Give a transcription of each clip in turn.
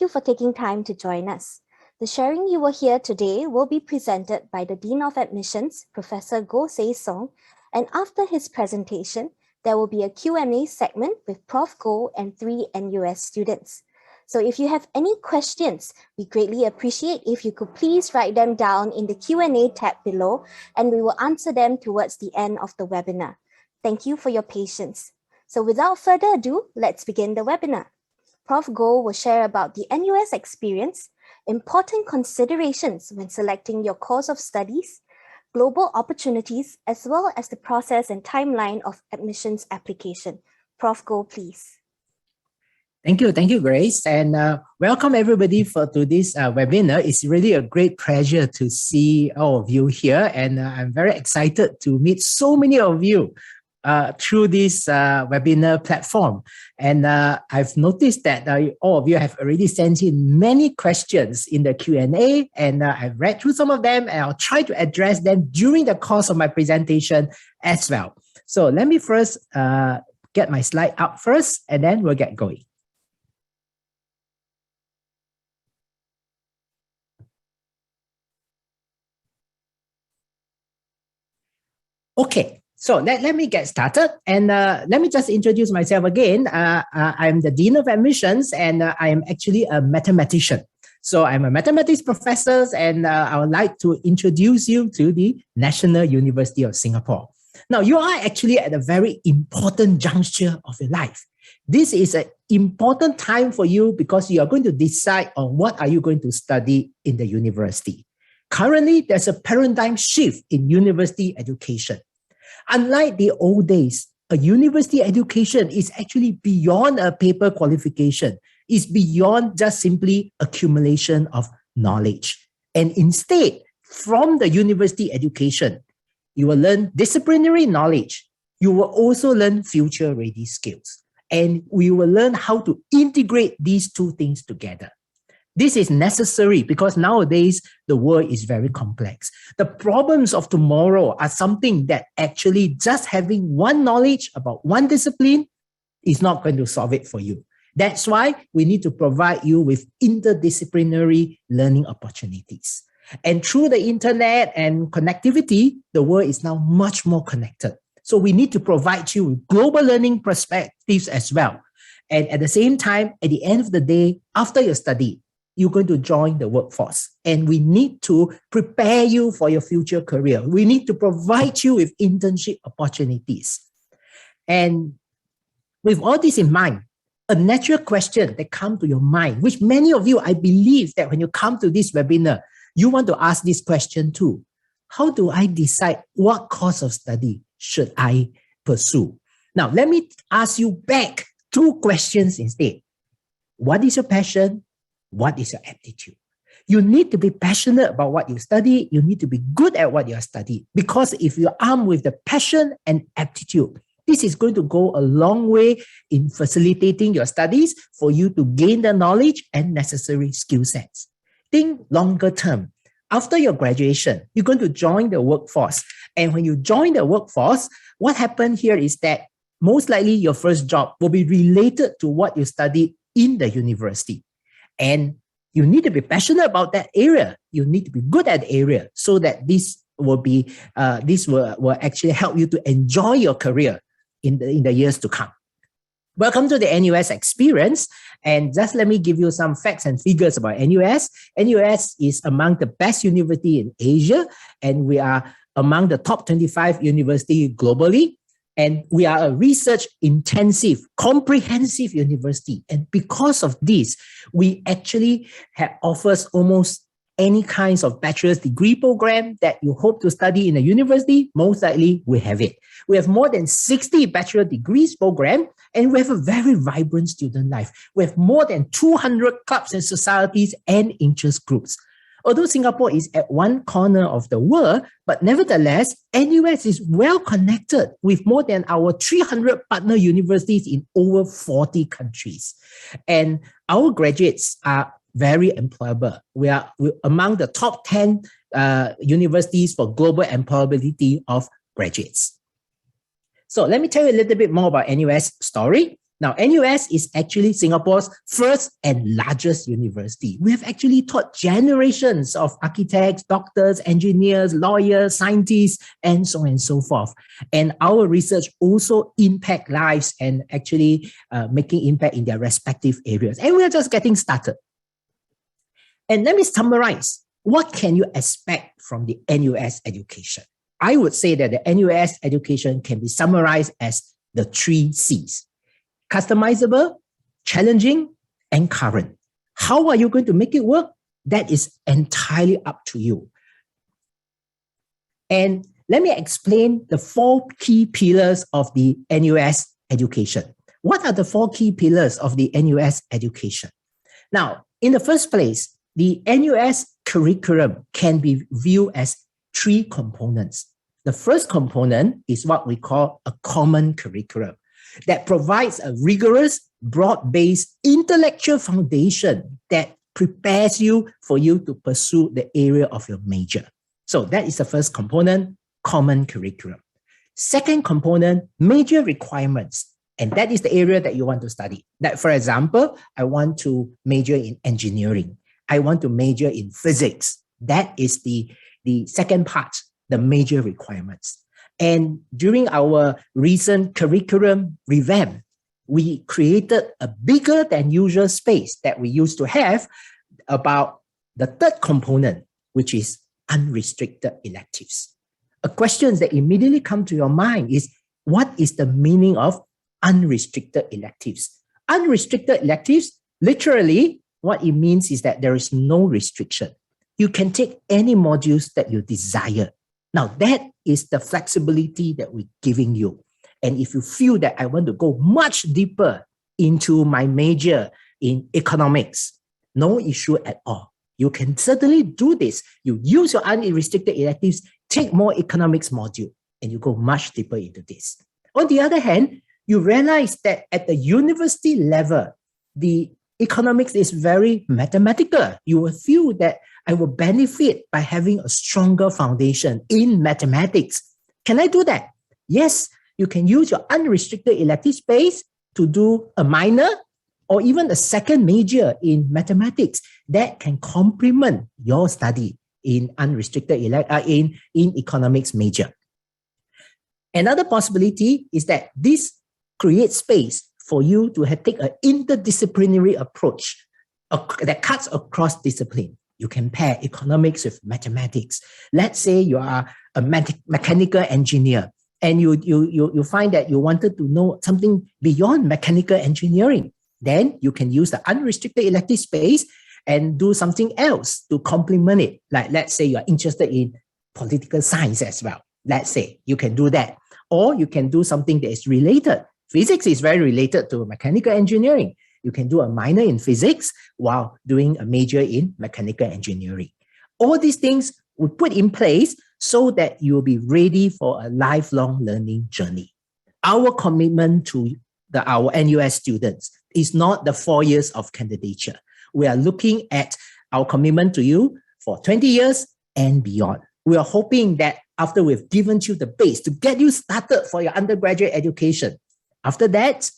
you for taking time to join us. The sharing you will hear today will be presented by the Dean of Admissions, Professor Goh Sei Song, and after his presentation, there will be a Q&A segment with Prof. Goh and 3 NUS students. So if you have any questions, we greatly appreciate if you could please write them down in the Q&A tab below, and we will answer them towards the end of the webinar. Thank you for your patience. So without further ado, let's begin the webinar. Prof. Goh will share about the NUS experience, important considerations when selecting your course of studies, global opportunities, as well as the process and timeline of admissions application. Prof. Goh, please. Thank you, Grace, and welcome everybody to this webinar. It's really a great pleasure to see all of you here, and I'm very excited to meet so many of you through this webinar platform. And I've noticed that all of you have already sent in many questions in the Q&A, and I've read through some of them, and I'll try to address them during the course of my presentation as well. So let me first get my slide up first, and then we'll get going. Okay, so let me get started, and let me just introduce myself again. I'm the Dean of Admissions, and I am actually a mathematician. So I'm a mathematics professor, and I would like to introduce you to the National University of Singapore. Now, you are actually at a very important juncture of your life. This is an important time for you because you are going to decide on what are you going to study in the university. Currently, there's a paradigm shift in university education. Unlike the old days, a university education is actually beyond a paper qualification. It's beyond just simply accumulation of knowledge. And instead, from the university education, you will learn disciplinary knowledge. You will also learn future-ready skills. And we will learn how to integrate these two things together. This is necessary because nowadays the world is very complex. The problems of tomorrow are something that actually just having one knowledge about one discipline is not going to solve it for you. That's why we need to provide you with interdisciplinary learning opportunities. And through the internet and connectivity, the world is now much more connected. So we need to provide you with global learning perspectives as well. And at the same time, at the end of the day, after your study, you're going to join the workforce, and we need to prepare you for your future career. We need to provide you with internship opportunities. And with all this in mind, a natural question that comes to your mind, which many of you, I believe that when you come to this webinar, you want to ask this question too. How do I decide what course of study should I pursue? Now, let me ask you back two questions instead. What is your passion? What is your aptitude? You need to be passionate about what you study. You need to be good at what you are studying. Because if you're armed with the passion and aptitude, this is going to go a long way in facilitating your studies for you to gain the knowledge and necessary skill sets. Think longer term. After your graduation, you're going to join the workforce. And when you join the workforce, what happens here is that most likely your first job will be related to what you studied in the university. And you need to be passionate about that area. You need to be good at the area so that this will actually help you to enjoy your career in the years to come. Welcome to the NUS Experience. And just let me give you some facts and figures about NUS. NUS is among the best university in Asia, and we are among the top 25 universities globally. And we are a research-intensive, comprehensive university. And because of this, we actually offers almost any kinds of bachelor's degree program that you hope to study in a university. Most likely, we have it. We have more than 60 bachelor degrees program, and we have a very vibrant student life. We have more than 200 clubs and societies and interest groups. Although Singapore is at one corner of the world, but nevertheless, NUS is well connected with more than our 300 partner universities in over 40 countries. And our graduates are very employable. We're among the top 10 universities for global employability of graduates. So let me tell you a little bit more about NUS story. Now, NUS is actually Singapore's first and largest university. We have actually taught generations of architects, doctors, engineers, lawyers, scientists, and so on and so forth. And our research also impact lives and actually making impact in their respective areas. And we are just getting started. And let me summarize. What can you expect from the NUS education? I would say that the NUS education can be summarized as the 3 C's. Customizable, challenging, and current. How are you going to make it work? That is entirely up to you. And let me explain the 4 key pillars of the NUS education. What are the 4 key pillars of the NUS education? Now, in the first place, the NUS curriculum can be viewed as 3 components. The first component is what we call a common curriculum that provides a rigorous, broad-based intellectual foundation that prepares you for you to pursue the area of your major. So that is the first component, common curriculum. Second component, major requirements. And that is the area that you want to study. Like, for example, I want to major in engineering. I want to major in physics. That is the second part, the major requirements. And during our recent curriculum revamp, we created a bigger than usual space that we used to have about the third component, which is unrestricted electives. A question that immediately comes to your mind is, what is the meaning of unrestricted electives? Unrestricted electives, literally, what it means is that there is no restriction. You can take any modules that you desire. Now, that is the flexibility that we're giving you. And if you feel that I want to go much deeper into my major in economics, no issue at all. You can certainly do this. You use your unrestricted electives, take more economics module, and you go much deeper into this. On the other hand, you realize that at the university level, the economics is very mathematical. You will feel that I will benefit by having a stronger foundation in mathematics. Can I do that? Yes, you can use your unrestricted elective space to do a minor or even a second major in mathematics that can complement your study in unrestricted in economics major. Another possibility is that this creates space for you to take an interdisciplinary approach that cuts across discipline. You can pair economics with mathematics. Let's say you are a mechanical engineer and you find that you wanted to know something beyond mechanical engineering. Then you can use the unrestricted elective space and do something else to complement it. Like, let's say you're interested in political science as well. Let's say you can do that. Or you can do something that is related. Physics is very related to mechanical engineering. You can do a minor in physics while doing a major in mechanical engineering. All these things we put in place so that you will be ready for a lifelong learning journey. Our commitment to our NUS students is not the 4 years of candidature. We are looking at our commitment to you for 20 years and beyond. We are hoping that after we've given you the base to get you started for your undergraduate education, after that,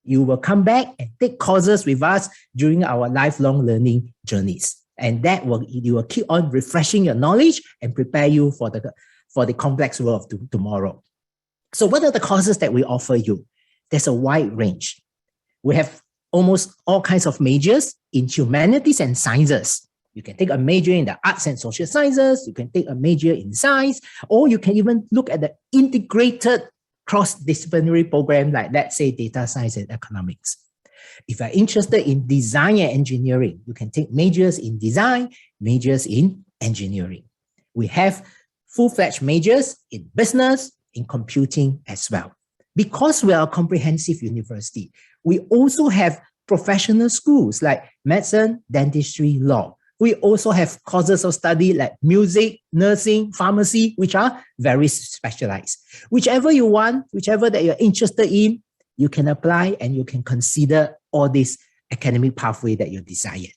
you will come back and take courses with us during our lifelong learning journeys. And that you will keep on refreshing your knowledge and prepare you for the complex world of tomorrow. So what are the courses that we offer you? There's a wide range. We have almost all kinds of majors in humanities and sciences. You can take a major in the arts and social sciences, you can take a major in science, or you can even look at the integrated cross-disciplinary program like, let's say, data science and economics. If you're interested in design and engineering, you can take majors in design, majors in engineering. We have full-fledged majors in business, in computing as well. Because we are a comprehensive university, we also have professional schools like medicine, dentistry, law. We also have courses of study like music, nursing, pharmacy, which are very specialized. Whichever you want, whichever that you're interested in, you can apply and you can consider all this academic pathway that you desire.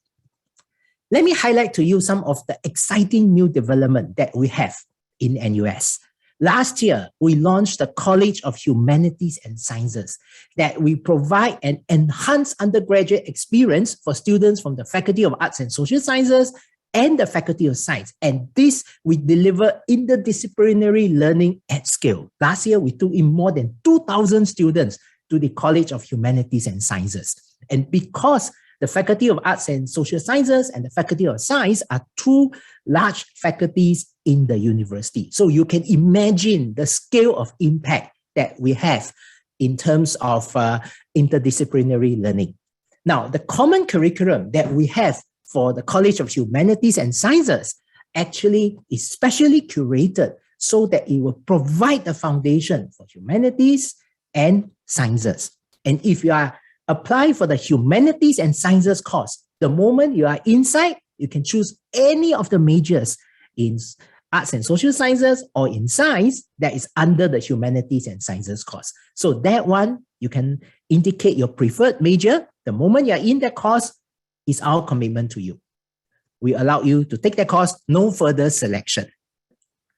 Let me highlight to you some of the exciting new development that we have in NUS. Last year, we launched the College of Humanities and Sciences, that we provide an enhanced undergraduate experience for students from the Faculty of Arts and Social Sciences and the Faculty of Science. And this, we deliver interdisciplinary learning at scale. Last year, we took in more than 2,000 students to the College of Humanities and Sciences. And because the Faculty of Arts and Social Sciences and the Faculty of Science are two large faculties in the university. So you can imagine the scale of impact that we have in terms of interdisciplinary learning. Now, the common curriculum that we have for the College of Humanities and Sciences actually is specially curated so that it will provide the foundation for humanities and sciences. And if you are applying for the Humanities and Sciences course, the moment you are inside, you can choose any of the majors in Arts and Social Sciences or in Science that is under the Humanities and Sciences course. So that one, you can indicate your preferred major. The moment you're in that course, is our commitment to you. We allow you to take that course, no further selection.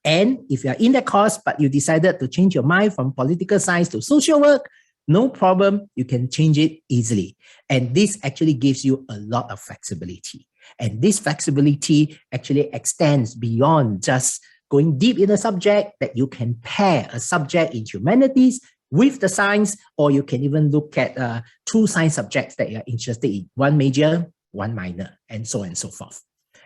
And if you're in that course, but you decided to change your mind from political science to social work, no problem, you can change it easily. And this actually gives you a lot of flexibility. And this flexibility actually extends beyond just going deep in a subject, that you can pair a subject in humanities with the science, or you can even look at two science subjects that you're interested in, one major, one minor, and so on and so forth.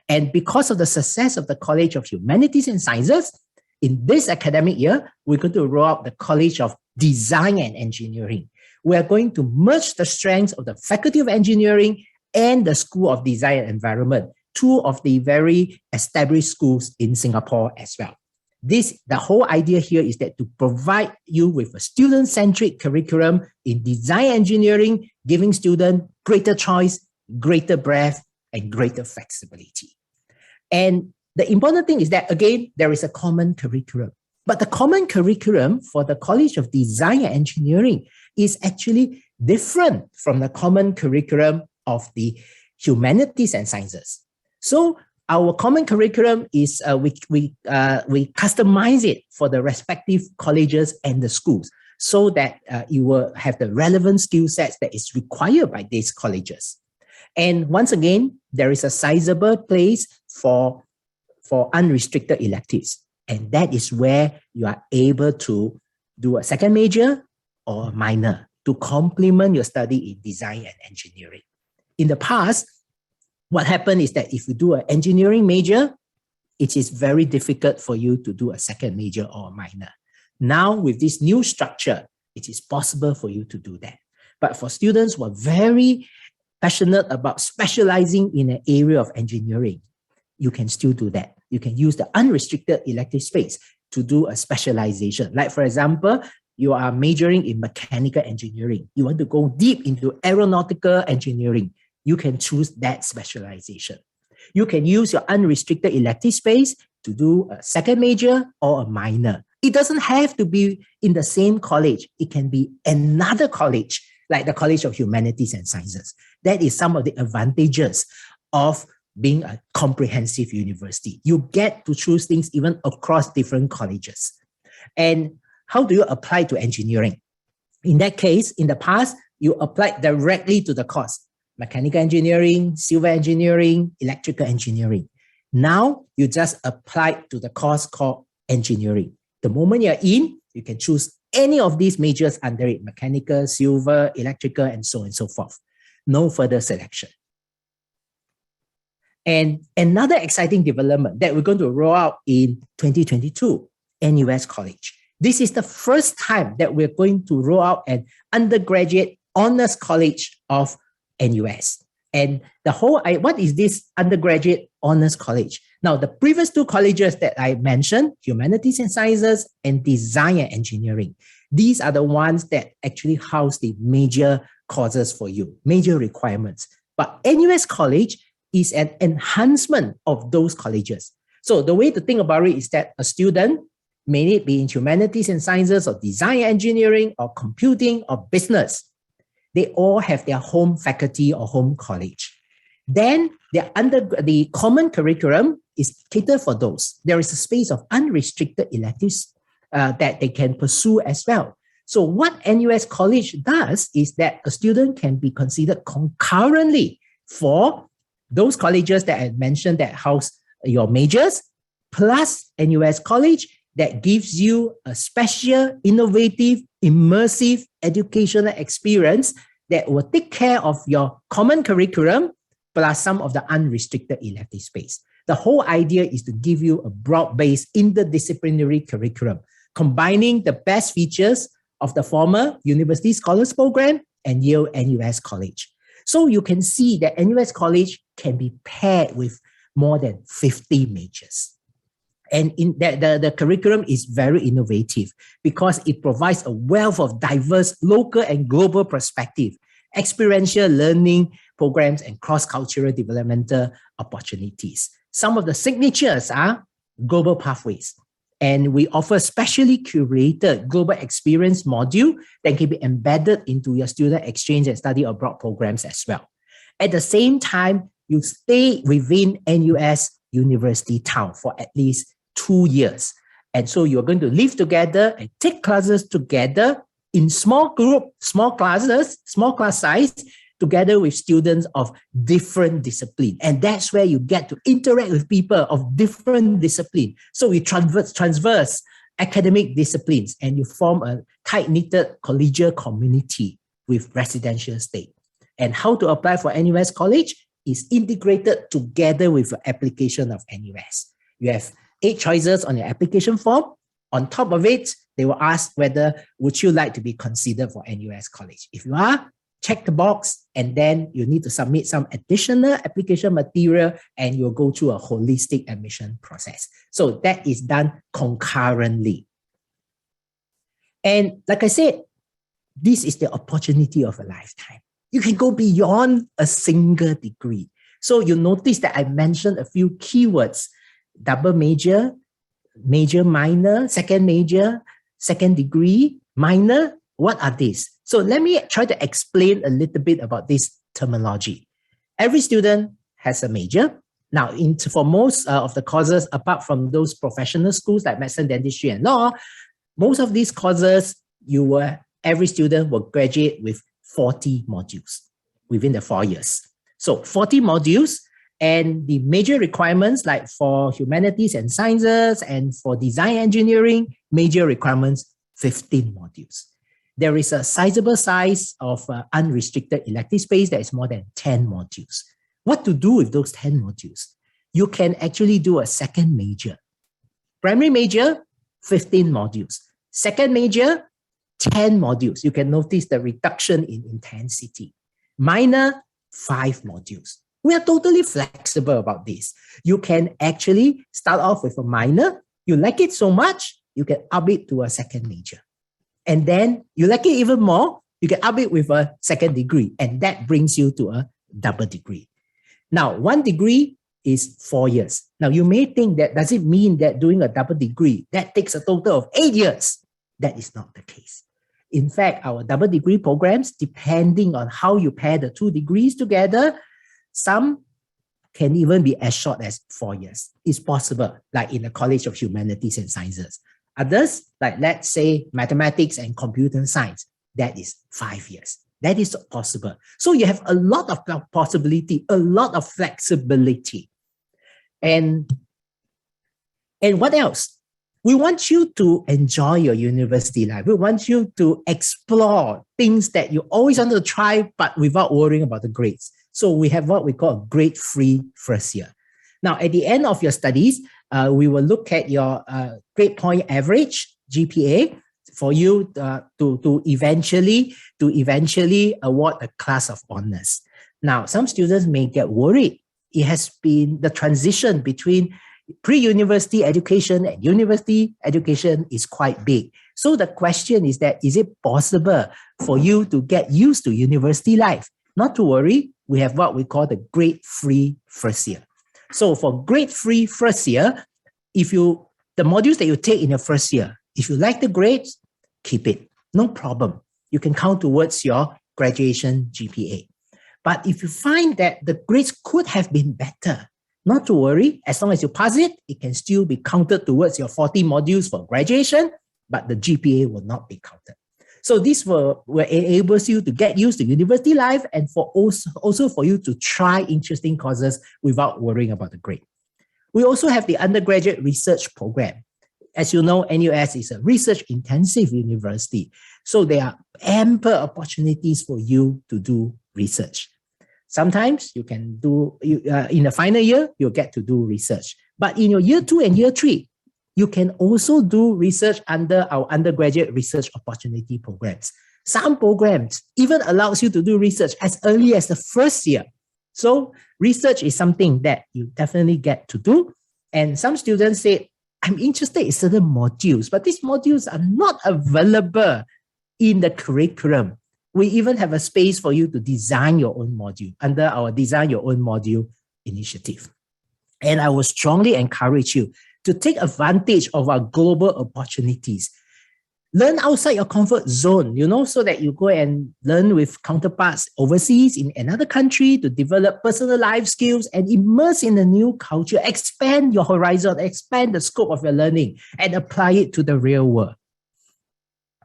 And because of the success of the College of Humanities and Sciences, in this academic year, we're going to roll out the College of Design and Engineering. We are going to merge the strengths of the Faculty of Engineering and the School of Design and Environment, two of the very established schools in Singapore as well. The whole idea here is that to provide you with a student-centric curriculum in design engineering, giving students greater choice, greater breadth, and greater flexibility. And the important thing is that, again, there is a common curriculum. But the common curriculum for the College of Design and Engineering is actually different from the common curriculum of the Humanities and Sciences. So our common curriculum is we customize it for the respective colleges and the schools so that you will have the relevant skill sets that is required by these colleges. And once again, there is a sizable place for unrestricted electives. And that is where you are able to do a second major or a minor to complement your study in design and engineering. In the past, what happened is that if you do an engineering major, it is very difficult for you to do a second major or a minor. Now, with this new structure, it is possible for you to do that. But for students who are very passionate about specializing in an area of engineering, you can still do that. You can use the unrestricted elective space to do a specialization. Like, for example, you are majoring in mechanical engineering. You want to go deep into aeronautical engineering. You can choose that specialization. You can use your unrestricted elective space to do a second major or a minor. It doesn't have to be in the same college. It can be another college, like the College of Humanities and Sciences. That is some of the advantages of being a comprehensive university. You get to choose things even across different colleges. And how do you apply to engineering? In that case, in the past, you applied directly to the course. Mechanical engineering, civil engineering, electrical engineering. Now, you just apply to the course called engineering. The moment you're in, you can choose any of these majors under it: mechanical, civil, electrical, and so on and so forth. No further selection. And another exciting development that we're going to roll out in 2022, NUS College. This is the first time that we're going to roll out an undergraduate honors college of NUS. And what is this undergraduate honors college? Now, the previous two colleges that I mentioned, Humanities and Sciences and Design and Engineering, these are the ones that actually house the major courses for you, major requirements. But NUS College is an enhancement of those colleges. So the way to think about it is that a student, may it be in Humanities and Sciences or Design and Engineering or Computing or Business, they all have their home faculty or home college. Then the common curriculum is catered for those. There is a space of unrestricted electives that they can pursue as well. So what NUS College does is that a student can be considered concurrently for those colleges that I mentioned that house your majors, plus NUS College that gives you a special, innovative, immersive educational experience that will take care of your common curriculum plus some of the unrestricted elective space. The whole idea is to give you a broad-based interdisciplinary curriculum, combining the best features of the former University Scholars Program and Yale NUS College. So you can see that NUS College can be paired with more than 50 majors. And in the curriculum is very innovative because it provides a wealth of diverse local and global perspective, experiential learning programs, and cross-cultural developmental opportunities. Some of the signatures are global pathways. And we offer specially curated global experience module that can be embedded into your student exchange and study abroad programs as well. At the same time, you stay within NUS University Town for at least 2 years. And so you're going to live together and take classes together in small group, small classes, small class size, together with students of different discipline. And that's where you get to interact with people of different discipline. So we transverse academic disciplines and you form a tight-knitted collegial community with residential stay. And how to apply for NUS College is integrated together with your application of NUS. You have 8 choices on your application form. On top of it, they will ask whether would you like to be considered for NUS College. If you are, check the box, and then you need to submit some additional application material and you'll go through a holistic admission process. So that is done concurrently. And like I said, this is the opportunity of a lifetime. You can go beyond a single degree. So you notice that I mentioned a few keywords: double major, major minor, second major, second degree, minor. What are these? So let me try to explain a little bit about this terminology. Every student has a major. Now, for most of the courses, apart from those professional schools like medicine, dentistry, and law, most of these courses, every student will graduate with 40 modules within the 4 years. So 40 modules, and the major requirements like for humanities and sciences and for design engineering, major requirements, 15 modules. There is a sizable size of unrestricted elective space that is more than 10 modules. What to do with those 10 modules? You can actually do a second major. Primary major, 15 modules. Second major, 10 modules. You can notice the reduction in intensity. Minor, 5 modules. We are totally flexible about this. You can actually start off with a minor. You like it so much, you can up it to a second major. And then you like it even more, you can up it with a second degree. And that brings you to a double degree. Now, 1 degree is 4 years. Now, you may think that, does it mean that doing a double degree, that takes a total of 8 years? That is not the case. In fact, our double degree programs, depending on how you pair the 2 degrees together, some can even be as short as 4 years. It's possible, like in the College of Humanities and Sciences. Others, like let's say mathematics and computer science, that is 5 years. That is possible. So you have a lot of possibility, a lot of flexibility. And what else? We want you to enjoy your university life. We want you to explore things that you always wanted to try, but without worrying about the grades. So we have what we call a grade-free first year. Now, at the end of your studies, we will look at your grade point average, GPA, for you to eventually award a class of honors. Now, some students may get worried. It has been the transition between pre-university education and university education is quite big. So the question is that, is it possible for you to get used to university life? Not to worry, we have what we call the grade-free first year. So for grade-free first year, the modules that you take in your first year, if you like the grades, keep it. No problem. You can count towards your graduation GPA. But if you find that the grades could have been better, not to worry. As long as you pass it, it can still be counted towards your 40 modules for graduation. but the GPA will not be counted. So this will enables you to get used to university life and for also for you to try interesting courses without worrying about the grade. We also have the undergraduate research program. As you know, NUS is a research-intensive university, so there are ample opportunities for you to do research. Sometimes you can do, in the final year, you'll get to do research. But in your year 2 and year 3, you can also do research under our undergraduate research opportunity programs. Some programs even allows you to do research as early as the first year. So research is something that you definitely get to do. And some students say, I'm interested in certain modules, but these modules are not available in the curriculum. We even have a space for you to design your own module under our Design Your Own Module initiative. And I will strongly encourage you to take advantage of our global opportunities. Learn outside your comfort zone, so that you go and learn with counterparts overseas in another country to develop personal life skills and immerse in a new culture, expand your horizon, expand the scope of your learning and apply it to the real world.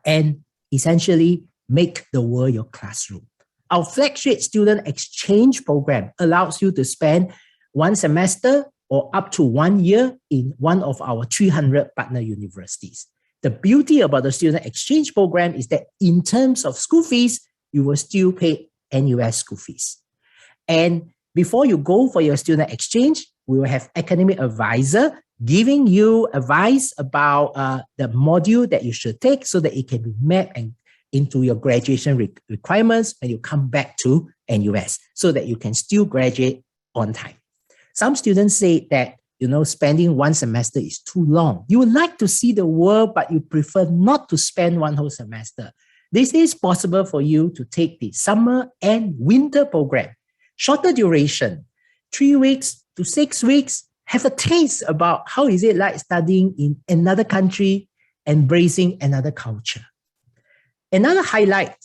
And essentially make the world your classroom. Our flagship student exchange program allows you to spend 1 semester or up to 1 year in one of our 300 partner universities. The beauty about the student exchange program is that in terms of school fees, you will still pay NUS school fees. And before you go for your student exchange, we will have academic advisor giving you advice about the module that you should take so that it can be mapped into your graduation requirements when you come back to NUS so that you can still graduate on time. Some students say that spending 1 semester is too long. You would like to see the world, but you prefer not to spend 1 whole semester. This is possible for you to take the summer and winter program. Shorter duration, 3 weeks to 6 weeks. Have a taste about how is it like studying in another country, embracing another culture. Another highlight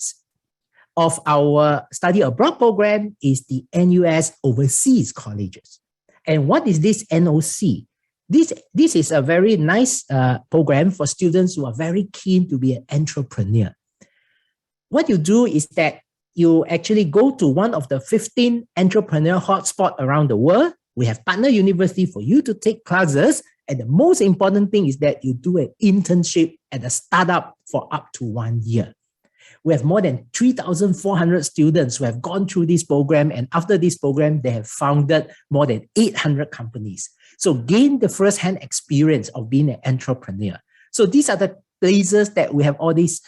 of our study abroad program is the NUS Overseas Colleges. And what is this NOC? This is a very nice program for students who are very keen to be an entrepreneur. What you do is that you actually go to one of the 15 entrepreneur hotspots around the world. We have partner university for you to take classes. And the most important thing is that you do an internship at a startup for up to 1 year. We have more than 3,400 students who have gone through this program. And after this program, they have founded more than 800 companies. So gain the first-hand experience of being an entrepreneur. So these are the places that we have all these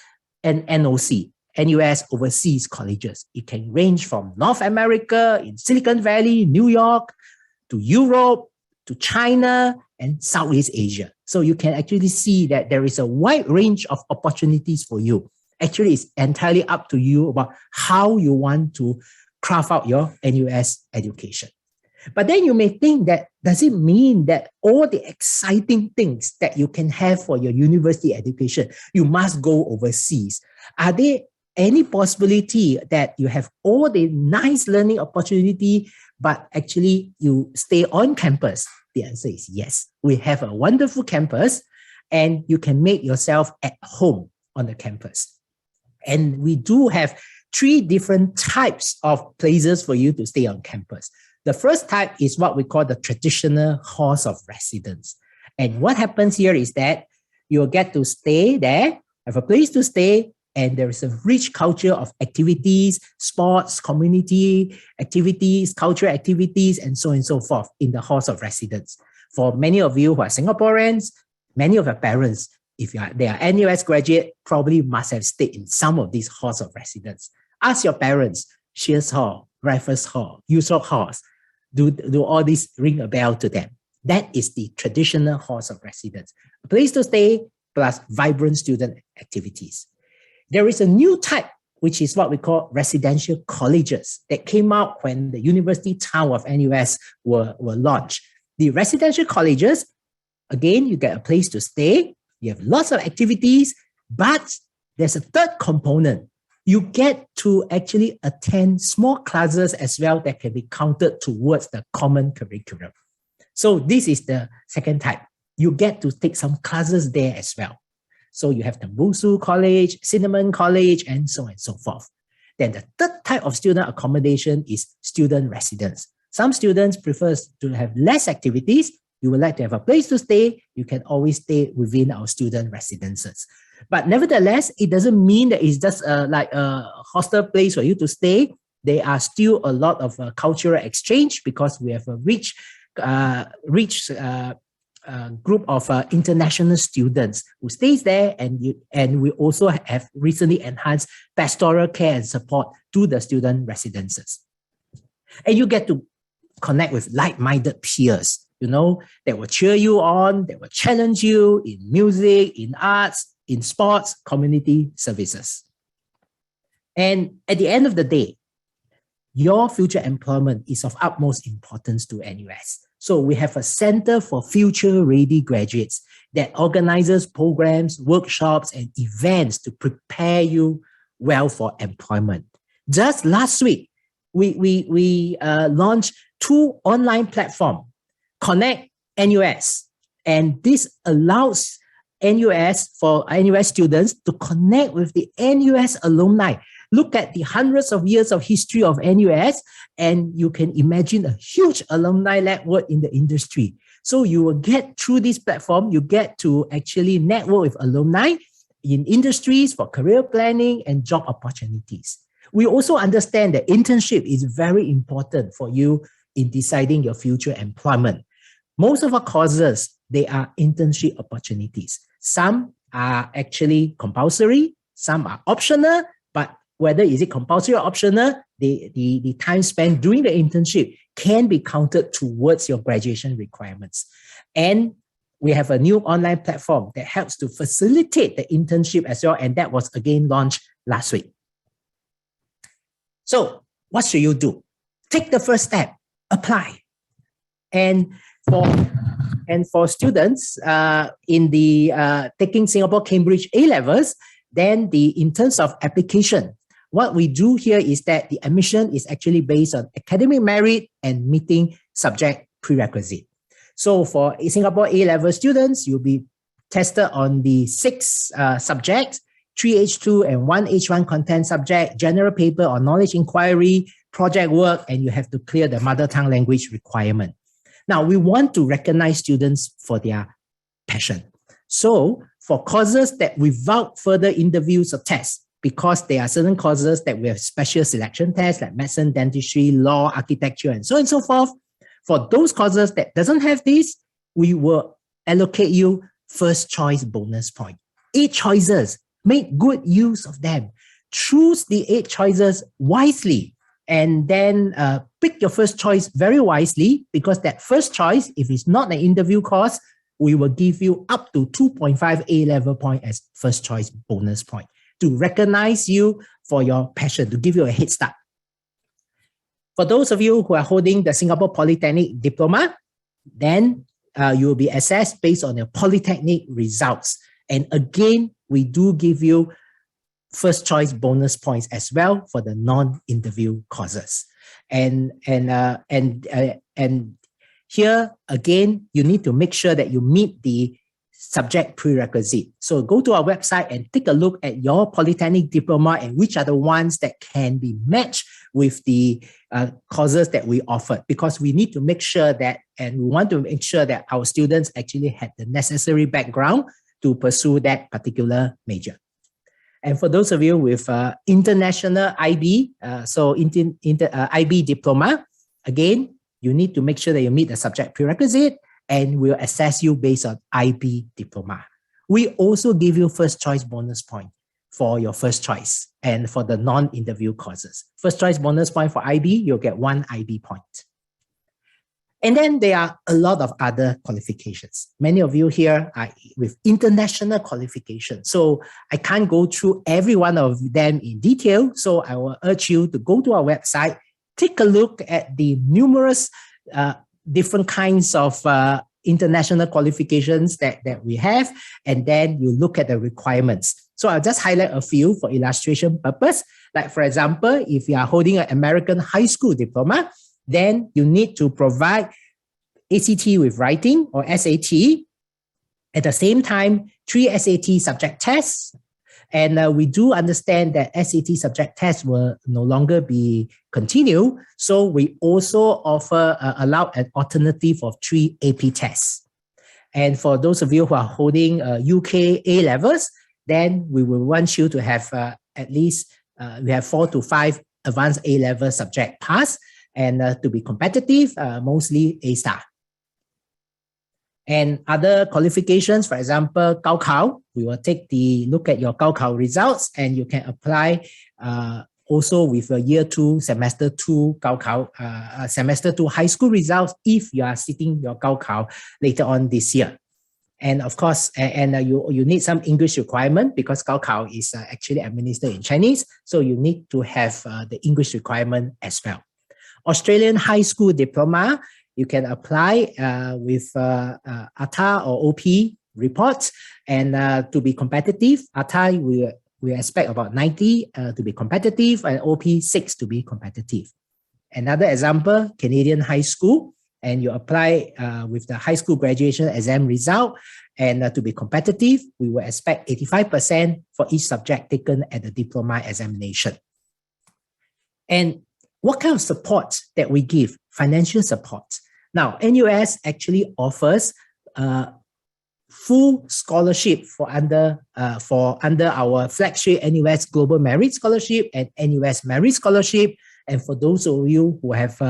NOC, NUS Overseas Colleges. It can range from North America, in Silicon Valley, New York, to Europe, to China, and Southeast Asia. So you can actually see that there is a wide range of opportunities for you. Actually, it's entirely up to you about how you want to craft out your NUS education. But then you may think that, does it mean that all the exciting things that you can have for your university education, you must go overseas? Are there any possibility that you have all the nice learning opportunity, but actually you stay on campus? The answer is yes. We have a wonderful campus and you can make yourself at home on the campus. And we do have 3 different types of places for you to stay on campus. The first type is what we call the traditional halls of residence. And what happens here is that you'll get to stay there, have a place to stay, and there is a rich culture of activities, sports, community activities, cultural activities, and so on and so forth in the halls of residence. For many of you who are Singaporeans, many of your parents, if they are NUS graduate, probably must have stayed in some of these halls of residence. Ask your parents, Shears Hall, Raffles Hall, Yusok Halls, do all these ring a bell to them? That is the traditional halls of residence. A place to stay plus vibrant student activities. There is a new type, which is what we call residential colleges that came out when the university town of NUS were launched. The residential colleges, again, you get a place to stay. You have lots of activities, but there's a third component. You get to actually attend small classes as well that can be counted towards the common curriculum. So this is the second type. You get to take some classes there as well. So you have Tembusu College, Cinnamon College, and so on and so forth. Then the third type of student accommodation is student residence. Some students prefer to have less activities. You would like to have a place to stay. You can always stay within our student residences. But nevertheless, it doesn't mean that it's just like a hostel place for you to stay. There are still a lot of cultural exchange because we have a rich group of international students who stays there, and we also have recently enhanced pastoral care and support to the student residences. And you get to connect with like-minded peers, that will cheer you on, that will challenge you in music, in arts, in sports, community services. And at the end of the day, your future employment is of utmost importance to NUS. So we have a Center for Future-Ready Graduates that organizes programs, workshops, and events to prepare you well for employment. Just last week, we launched 2 online platforms, Connect NUS, and this allows NUS students to connect with the NUS alumni. Look at the hundreds of years of history of NUS, and you can imagine a huge alumni network in the industry. So you will get through this platform, you get to actually network with alumni in industries for career planning and job opportunities. We also understand that internship is very important for you in deciding your future employment. Most of our courses, they are internship opportunities. Some are actually compulsory, some are optional, but whether is it compulsory or optional, the time spent during the internship can be counted towards your graduation requirements. And we have a new online platform that helps to facilitate the internship as well, and that was again launched last week. So what should you do? Take the first step, apply. And for students in the taking Singapore Cambridge A-levels, then in terms of application, what we do here is that the admission is actually based on academic merit and meeting subject prerequisite. So for Singapore A-level students, you'll be tested on the 6 subjects, 3 H2 and 1 H1 content subject, general paper or knowledge inquiry, project work, and you have to clear the mother tongue language requirement. Now, we want to recognize students for their passion. So for courses that without further interviews or tests, because there are certain courses that we have special selection tests like medicine, dentistry, law, architecture, and so on and so forth. For those courses that doesn't have this, we will allocate you first choice bonus point. 8 choices, make good use of them. Choose the 8 choices wisely, and then pick your first choice very wisely, because that first choice, if it's not an interview course, we will give you up to 2.5 A-level point as first choice bonus point to recognize you for your passion, to give you a head start. For those of you who are holding the Singapore Polytechnic Diploma, then you will be assessed based on your Polytechnic results. And again, we do give you first choice bonus points as well for the non-interview courses. And here again, you need to make sure that you meet the subject prerequisite. So go to our website and take a look at your Polytechnic Diploma and which are the ones that can be matched with the courses that we offer, because we need to make sure that, and we want to make sure that our students actually had the necessary background to pursue that particular major. And for those of you with international IB, IB diploma, again, you need to make sure that you meet the subject prerequisite, and we'll assess you based on IB diploma. We also give you first choice bonus point for your first choice and for the non-interview courses. First choice bonus point for IB, you'll get 1 IB point. And then there are a lot of other qualifications. Many of you here are with international qualifications. So I can't go through every one of them in detail. So I will urge you to go to our website, take a look at the numerous different kinds of international qualifications that we have, and then you look at the requirements. So I'll just highlight a few for illustration purpose. Like for example, if you are holding an American high school diploma, then you need to provide ACT with writing or SAT, At the same time, 3 SAT subject tests. And we do understand that SAT subject tests will no longer be continued. So we also allow an alternative of 3 AP tests. And for those of you who are holding UK A-levels, then we will want you to have at least, we have 4 to 5 advanced A-level subject pass, and to be competitive, mostly A-star. And other qualifications, for example, Gaokao, we will take the look at your Gaokao results, and you can apply also with your year 2, semester 2 Gaokao, semester 2 high school results if you are sitting your Gaokao later on this year. And of course, you need some English requirement because Gaokao is actually administered in Chinese. So you need to have the English requirement as well. Australian high school diploma, you can apply with ATA or OP reports. And to be competitive, ATA, we expect about 90 to be competitive, and OP 6 to be competitive. Another example, Canadian high school, and you apply with the high school graduation exam result, and to be competitive, we will expect 85% for each subject taken at the diploma examination. And what kind of support that we give? Financial support. Now, NUS actually offers full scholarship for under our flagship NUS Global Merit Scholarship and NUS Merit Scholarship. And for those of you who have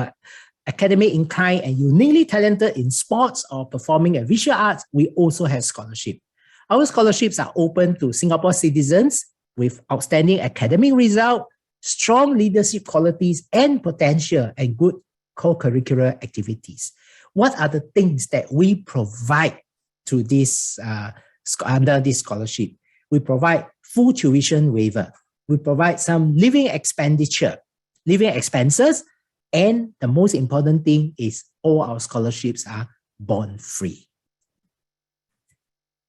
academic inclined and uniquely talented in sports or performing and visual arts, we also have scholarship. Our scholarships are open to Singapore citizens with outstanding academic result, strong leadership qualities and potential, and good co-curricular activities. What are the things that we provide to this under this scholarship? We provide full tuition waiver. We provide some living expenses, and the most important thing is all our scholarships are bond-free.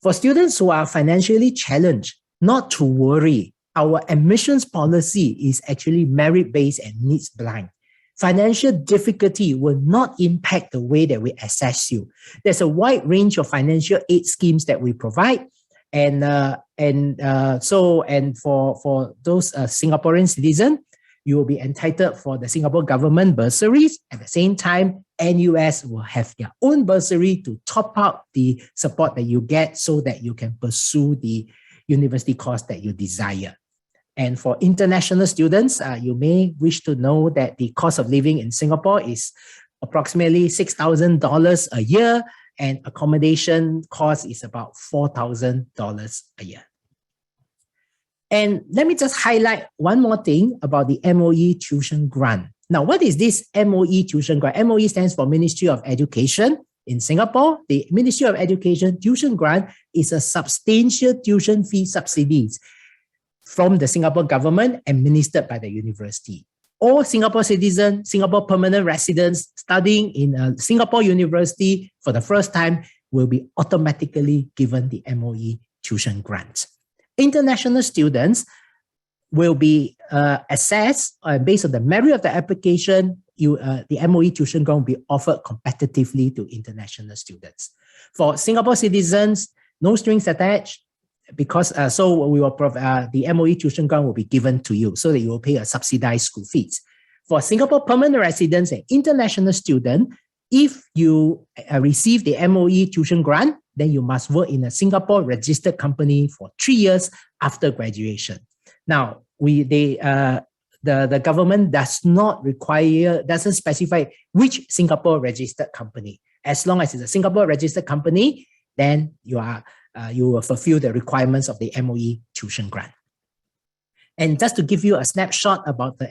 For students who are financially challenged, not to worry. Our admissions policy is actually merit-based and needs-blind. Financial difficulty will not impact the way that we assess you. There's a wide range of financial aid schemes that we provide. And for those Singaporean citizens, you will be entitled for the Singapore government bursaries. At the same time, NUS will have their own bursary to top up the support that you get so that you can pursue the university course that you desire. And for international students, you may wish to know that the cost of living in Singapore is approximately $6,000 a year, and accommodation cost is about $4,000 a year. And let me just highlight one more thing about the MOE Tuition Grant. Now, what is this MOE Tuition Grant? MOE stands for Ministry of Education. In Singapore, the Ministry of Education Tuition Grant is a substantial tuition fee subsidies from the Singapore government administered by the university. All Singapore citizens, Singapore permanent residents studying in a Singapore university for the first time will be automatically given the MOE Tuition Grant. International students will be assessed based on the merit of the application. The MOE Tuition Grant will be offered competitively to international students. For Singapore citizens, no strings attached, because so we will provide the MOE Tuition Grant will be given to you so that you will pay a subsidized school fees. For Singapore permanent residents and international students, if you receive the MOE Tuition Grant, then you must work in a Singapore registered company for 3 years after graduation. Now, the government doesn't specify which Singapore registered company. As long as it's a Singapore registered company, then you will fulfill the requirements of the MOE Tuition Grant. And just to give you a snapshot about the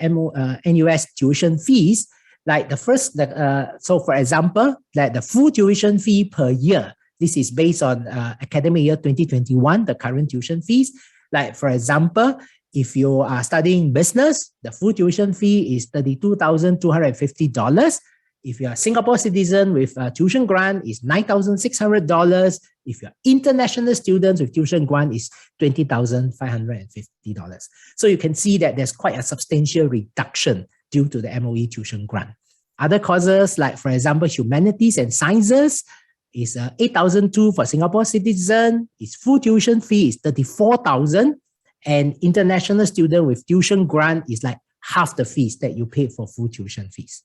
NUS tuition fees, like so for example, like the full tuition fee per year, this is based on academic year 2021, the current tuition fees. Like for example, if you are studying business, the full tuition fee is $32,250. If you're a Singapore citizen with a tuition grant, it's $9,600. If you're international students with tuition grant, it's $20,550. So you can see that there's quite a substantial reduction due to the MOE tuition grant. Other courses, like for example, humanities and sciences, is 8,200 for Singapore citizen. Its full tuition fee is 34,000, and international student with tuition grant is like half the fees that you pay for full tuition fees.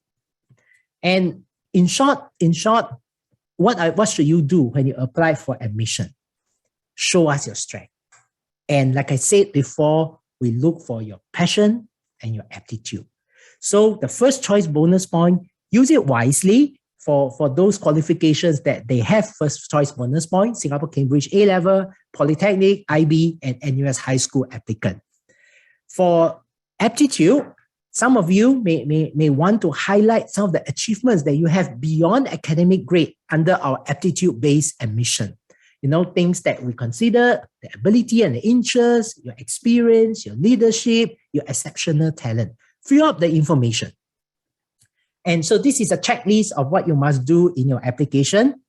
And in short, what should you do when you apply for admission? Show us your strength. And like I said before, we look for your passion and your aptitude. So the first choice bonus point, use it wisely for those qualifications that they have first choice bonus point: Singapore Cambridge A-level, Polytechnic, IB, and NUS high school applicant. For aptitude, some of you may want to highlight some of the achievements that you have beyond academic grade under our aptitude-based admission. You know, things that we consider: the ability and the interest, your experience, your leadership, your exceptional talent. Fill up the information. And so this is a checklist of what you must do in your application.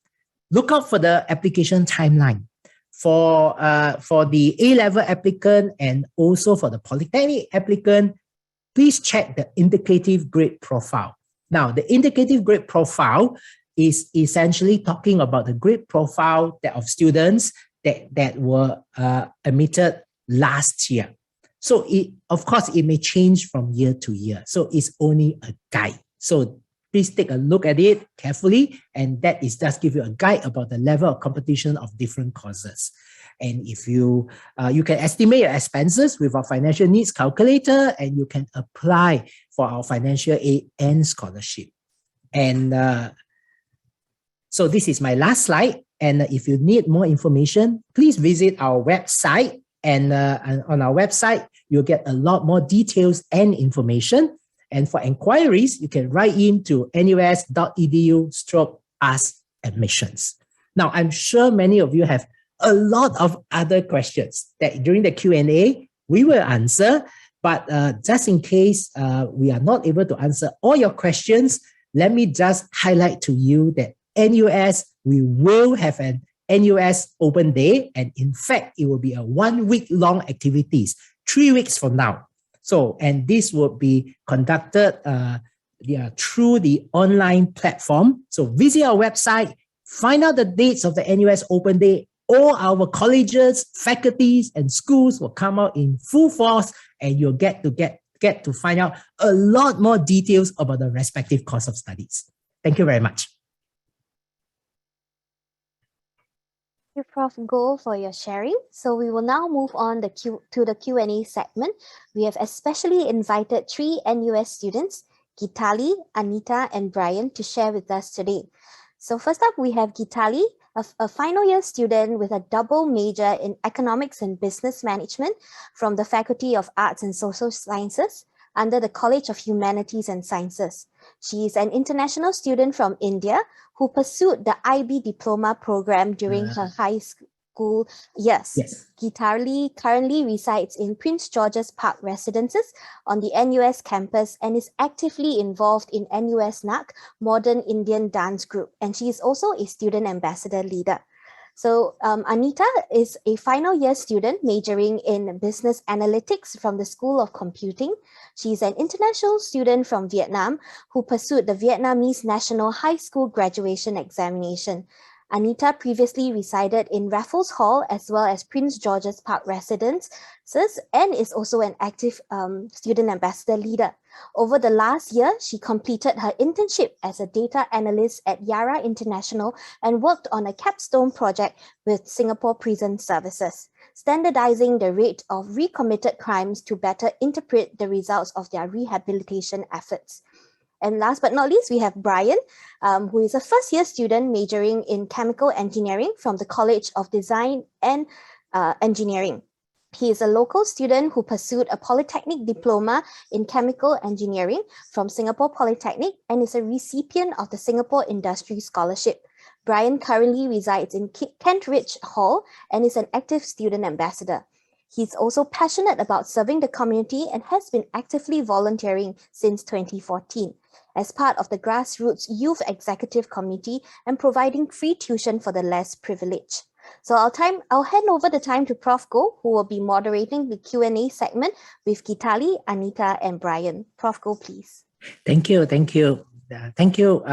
Look out for the application timeline. For the A-level applicant and also for the Polytechnic applicant, please check the indicative grade profile. Now, the indicative grade profile is essentially talking about the grade profile of students that were admitted last year. So of course, it may change from year to year. So it's only a guide. So please take a look at it carefully, and that is just give you a guide about the level of competition of different courses. And if you can estimate your expenses with our financial needs calculator, and you can apply for our financial aid and scholarship. And so this is my last slide. And if you need more information, please visit our website. And on our website, you'll get a lot more details and information. And for inquiries, you can write in to nus.edu/ask-admissions. Now, I'm sure many of you have a lot of other questions that during the Q&A, we will answer. But just in case we are not able to answer all your questions, let me just highlight to you that NUS, we will have an NUS Open Day. And in fact, it will be a 1 week long activities, 3 weeks from now. So, and this will be conducted through the online platform. So visit our website, find out the dates of the NUS Open Day. All our colleges, faculties, and schools will come out in full force, and you'll get to find out a lot more details about the respective course of studies. Thank you very much. Thank you, Prof. Goh, for your sharing. So we will now move on to the Q&A segment. We have especially invited 3 NUS students, Gitali, Anita, and Brian, to share with us today. So first up, we have Gitali, a final year student with a double major in economics and business management from the Faculty of Arts and Social Sciences under the College of Humanities and Sciences. She is an international student from India who pursued the IB Diploma program during her high school years. Yes. Gitali currently resides in Prince George's Park Residences on the NUS campus and is actively involved in NUS NAC, Modern Indian Dance Group, and she is also a student ambassador leader. So Anita is a final year student majoring in business analytics from the School of Computing. She's an international student from Vietnam who pursued the Vietnamese National High School graduation examination. Anita previously resided in Raffles Hall as well as Prince George's Park Residences and is also an active student ambassador leader. Over the last year, she completed her internship as a data analyst at Yara International and worked on a capstone project with Singapore Prison Services, standardizing the rate of recommitted crimes to better interpret the results of their rehabilitation efforts. And last but not least, we have Brian, who is a first-year student majoring in chemical engineering from the College of Design and Engineering. He is a local student who pursued a Polytechnic Diploma in Chemical Engineering from Singapore Polytechnic and is a recipient of the Singapore Industry Scholarship. Brian currently resides in Kent Ridge Hall and is an active student ambassador. He's also passionate about serving the community and has been actively volunteering since 2014 as part of the Grassroots Youth Executive Committee and providing free tuition for the less privileged. So I'll hand over the time to Prof. Goh, who will be moderating the Q&A segment with Gitali, Anita, and Brian. Prof. Goh, please. Thank you. Thank you,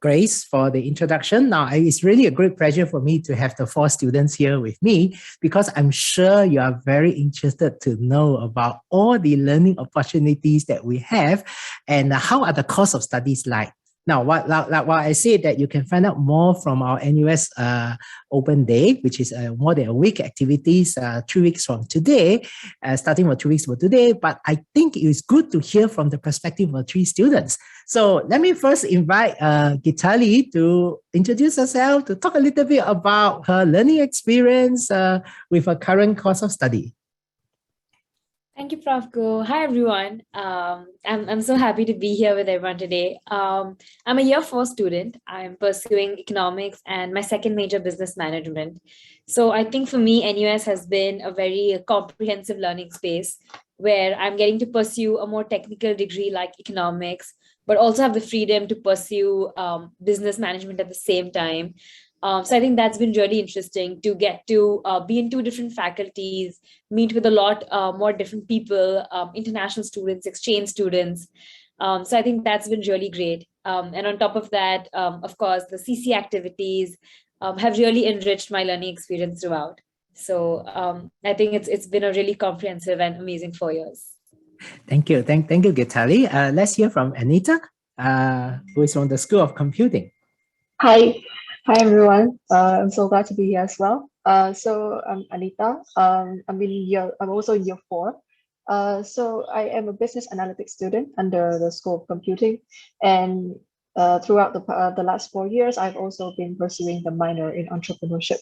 Grace, for the introduction. Now, it's really a great pleasure for me to have the 4 students here with me, because I'm sure you are very interested to know about all the learning opportunities that we have and how are the course of studies like. Now, while I say that you can find out more from our NUS Open Day, which is more than a week activities, 3 weeks from today, starting with 2 weeks from today, but I think it is good to hear from the perspective of 3 students. So let me first invite Gitali to introduce herself, to talk a little bit about her learning experience with her current course of study. Thank you, Prof. Go. Hi, everyone. I'm so happy to be here with everyone today. I'm a year 4 student. I'm pursuing economics and my second major business management. So I think for me, NUS has been a very comprehensive learning space where I'm getting to pursue a more technical degree like economics, but also have the freedom to pursue business management at the same time. So I think that's been really interesting to get to be in 2 different faculties, meet with a lot more different people, international students, exchange students. So I think that's been really great. And on top of that, of course, the CC activities have really enriched my learning experience throughout. So I think it's been a really comprehensive and amazing 4 years. Thank you. Thank you, Gitali. Let's hear from Anita, who is from the School of Computing. Hi everyone. I'm so glad to be here as well. So I'm Anita. I'm also in year 4. So I am a business analytics student under the School of Computing, and throughout the last 4 years, I've also been pursuing the minor in entrepreneurship.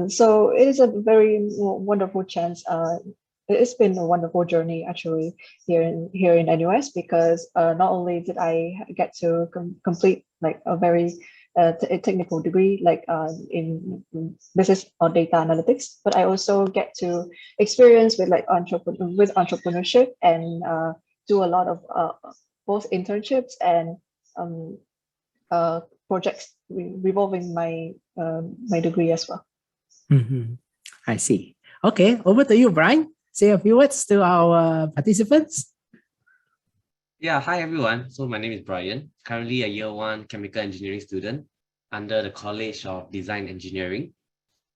So it is a very wonderful chance. It's been a wonderful journey actually here in NUS, because not only did I get to complete like a very technical degree like in business or data analytics, but I also get to experience with like entrepreneurship and do a lot of both internships and projects revolving my my degree as well. Mm-hmm. I see. Okay, over to you, Brian. Say a few words to our participants. Yeah, hi everyone. So my name is Brian, currently a year 1 chemical engineering student under the College of Design Engineering.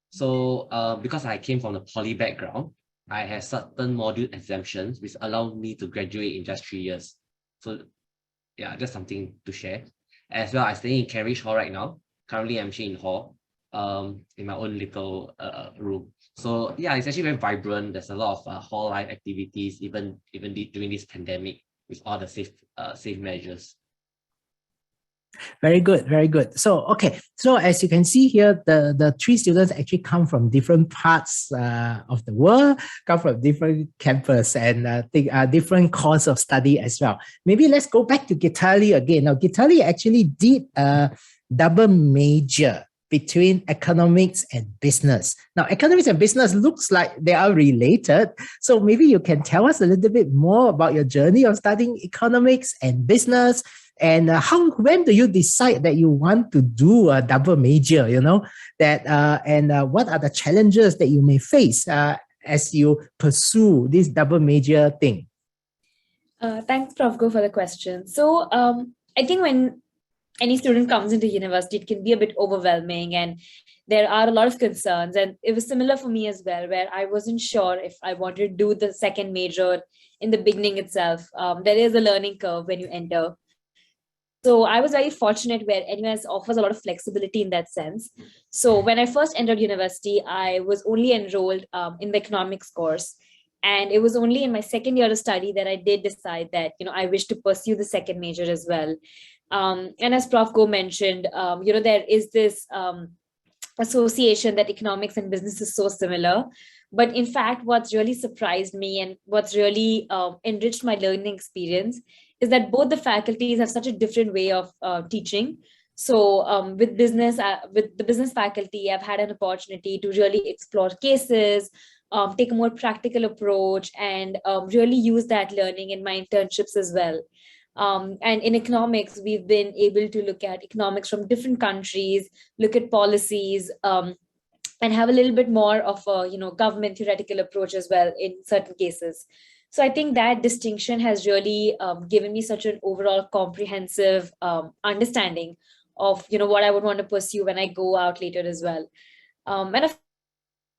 So because I came from the poly background, I have certain module exemptions which allow me to graduate in just 3 years. So yeah, just something to share. As well, I stay in Cambridge Hall right now. Currently, I'm staying in hall in my own little room. So yeah, it's actually very vibrant. There's a lot of hall life activities, even during this pandemic, with all the safe measures. Very good, very good. So, okay. So as you can see here, the 3 students actually come from different parts of the world, come from different campus and different course of study as well. Maybe let's go back to Gitali again. Now, Gitali actually did a double major between economics and business. Now, economics and business looks like they are related. So maybe you can tell us a little bit more about your journey of studying economics and business. And when do you decide that you want to do a double major, you know, and what are the challenges that you may face as you pursue this double major thing? Thanks, Prof. Go, for the question. So I think when any student comes into university, it can be a bit overwhelming and there are a lot of concerns. And it was similar for me as well, where I wasn't sure if I wanted to do the second major in the beginning itself. There is a learning curve when you enter. So I was very fortunate where NUS offers a lot of flexibility in that sense. So when I first entered university, I was only enrolled in the economics course. And it was only in my second year of study that I did decide that, I wish to pursue the second major as well. And as Prof. Go mentioned, there is this association that economics and business is so similar. But in fact, what's really surprised me and what's really enriched my learning experience is that both the faculties have such a different way of teaching. So with the business faculty, I've had an opportunity to really explore cases, take a more practical approach, and really use that learning in my internships as well. And in economics, we've been able to look at economics from different countries, look at policies, and have a little bit more of a government theoretical approach as well in certain cases. So I think that distinction has really given me such an overall comprehensive understanding of what I would want to pursue when I go out later as well. And of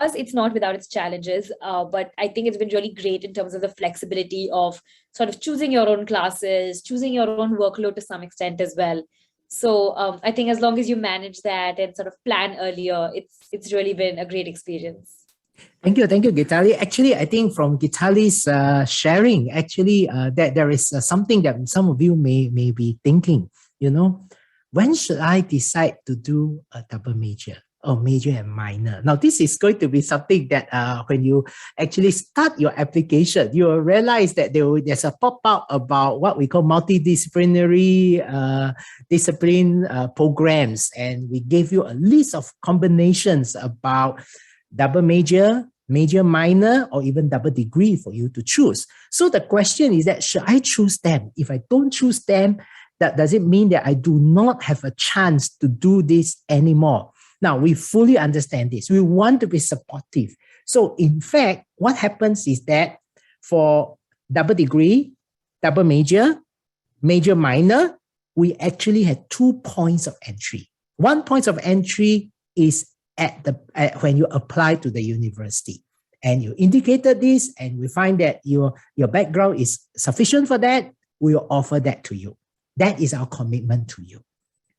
course, it's not without its challenges, but I think it's been really great in terms of the flexibility of sort of choosing your own classes, choosing your own workload to some extent as well. So I think as long as you manage that and sort of plan earlier, it's really been a great experience. Thank you, Gitali. Actually, I think from Gitali's sharing, actually, that there is something that some of you may be thinking. When should I decide to do a double major or major and minor? Now, this is going to be something that when you actually start your application, you will realize that there's a pop-up about what we call multidisciplinary discipline programs, and we gave you a list of combinations about double major, major minor, or even double degree for you to choose. So the question is that, should I choose them? If I don't choose them, does it mean that I do not have a chance to do this anymore? Now, we fully understand this. We want to be supportive. So in fact, what happens is that for double degree, double major, major minor, we actually had 2 points of entry. 1 point of entry is when you apply to the university, and you indicated this, and we find that your background is sufficient for that, we will offer that to you. That is our commitment to you.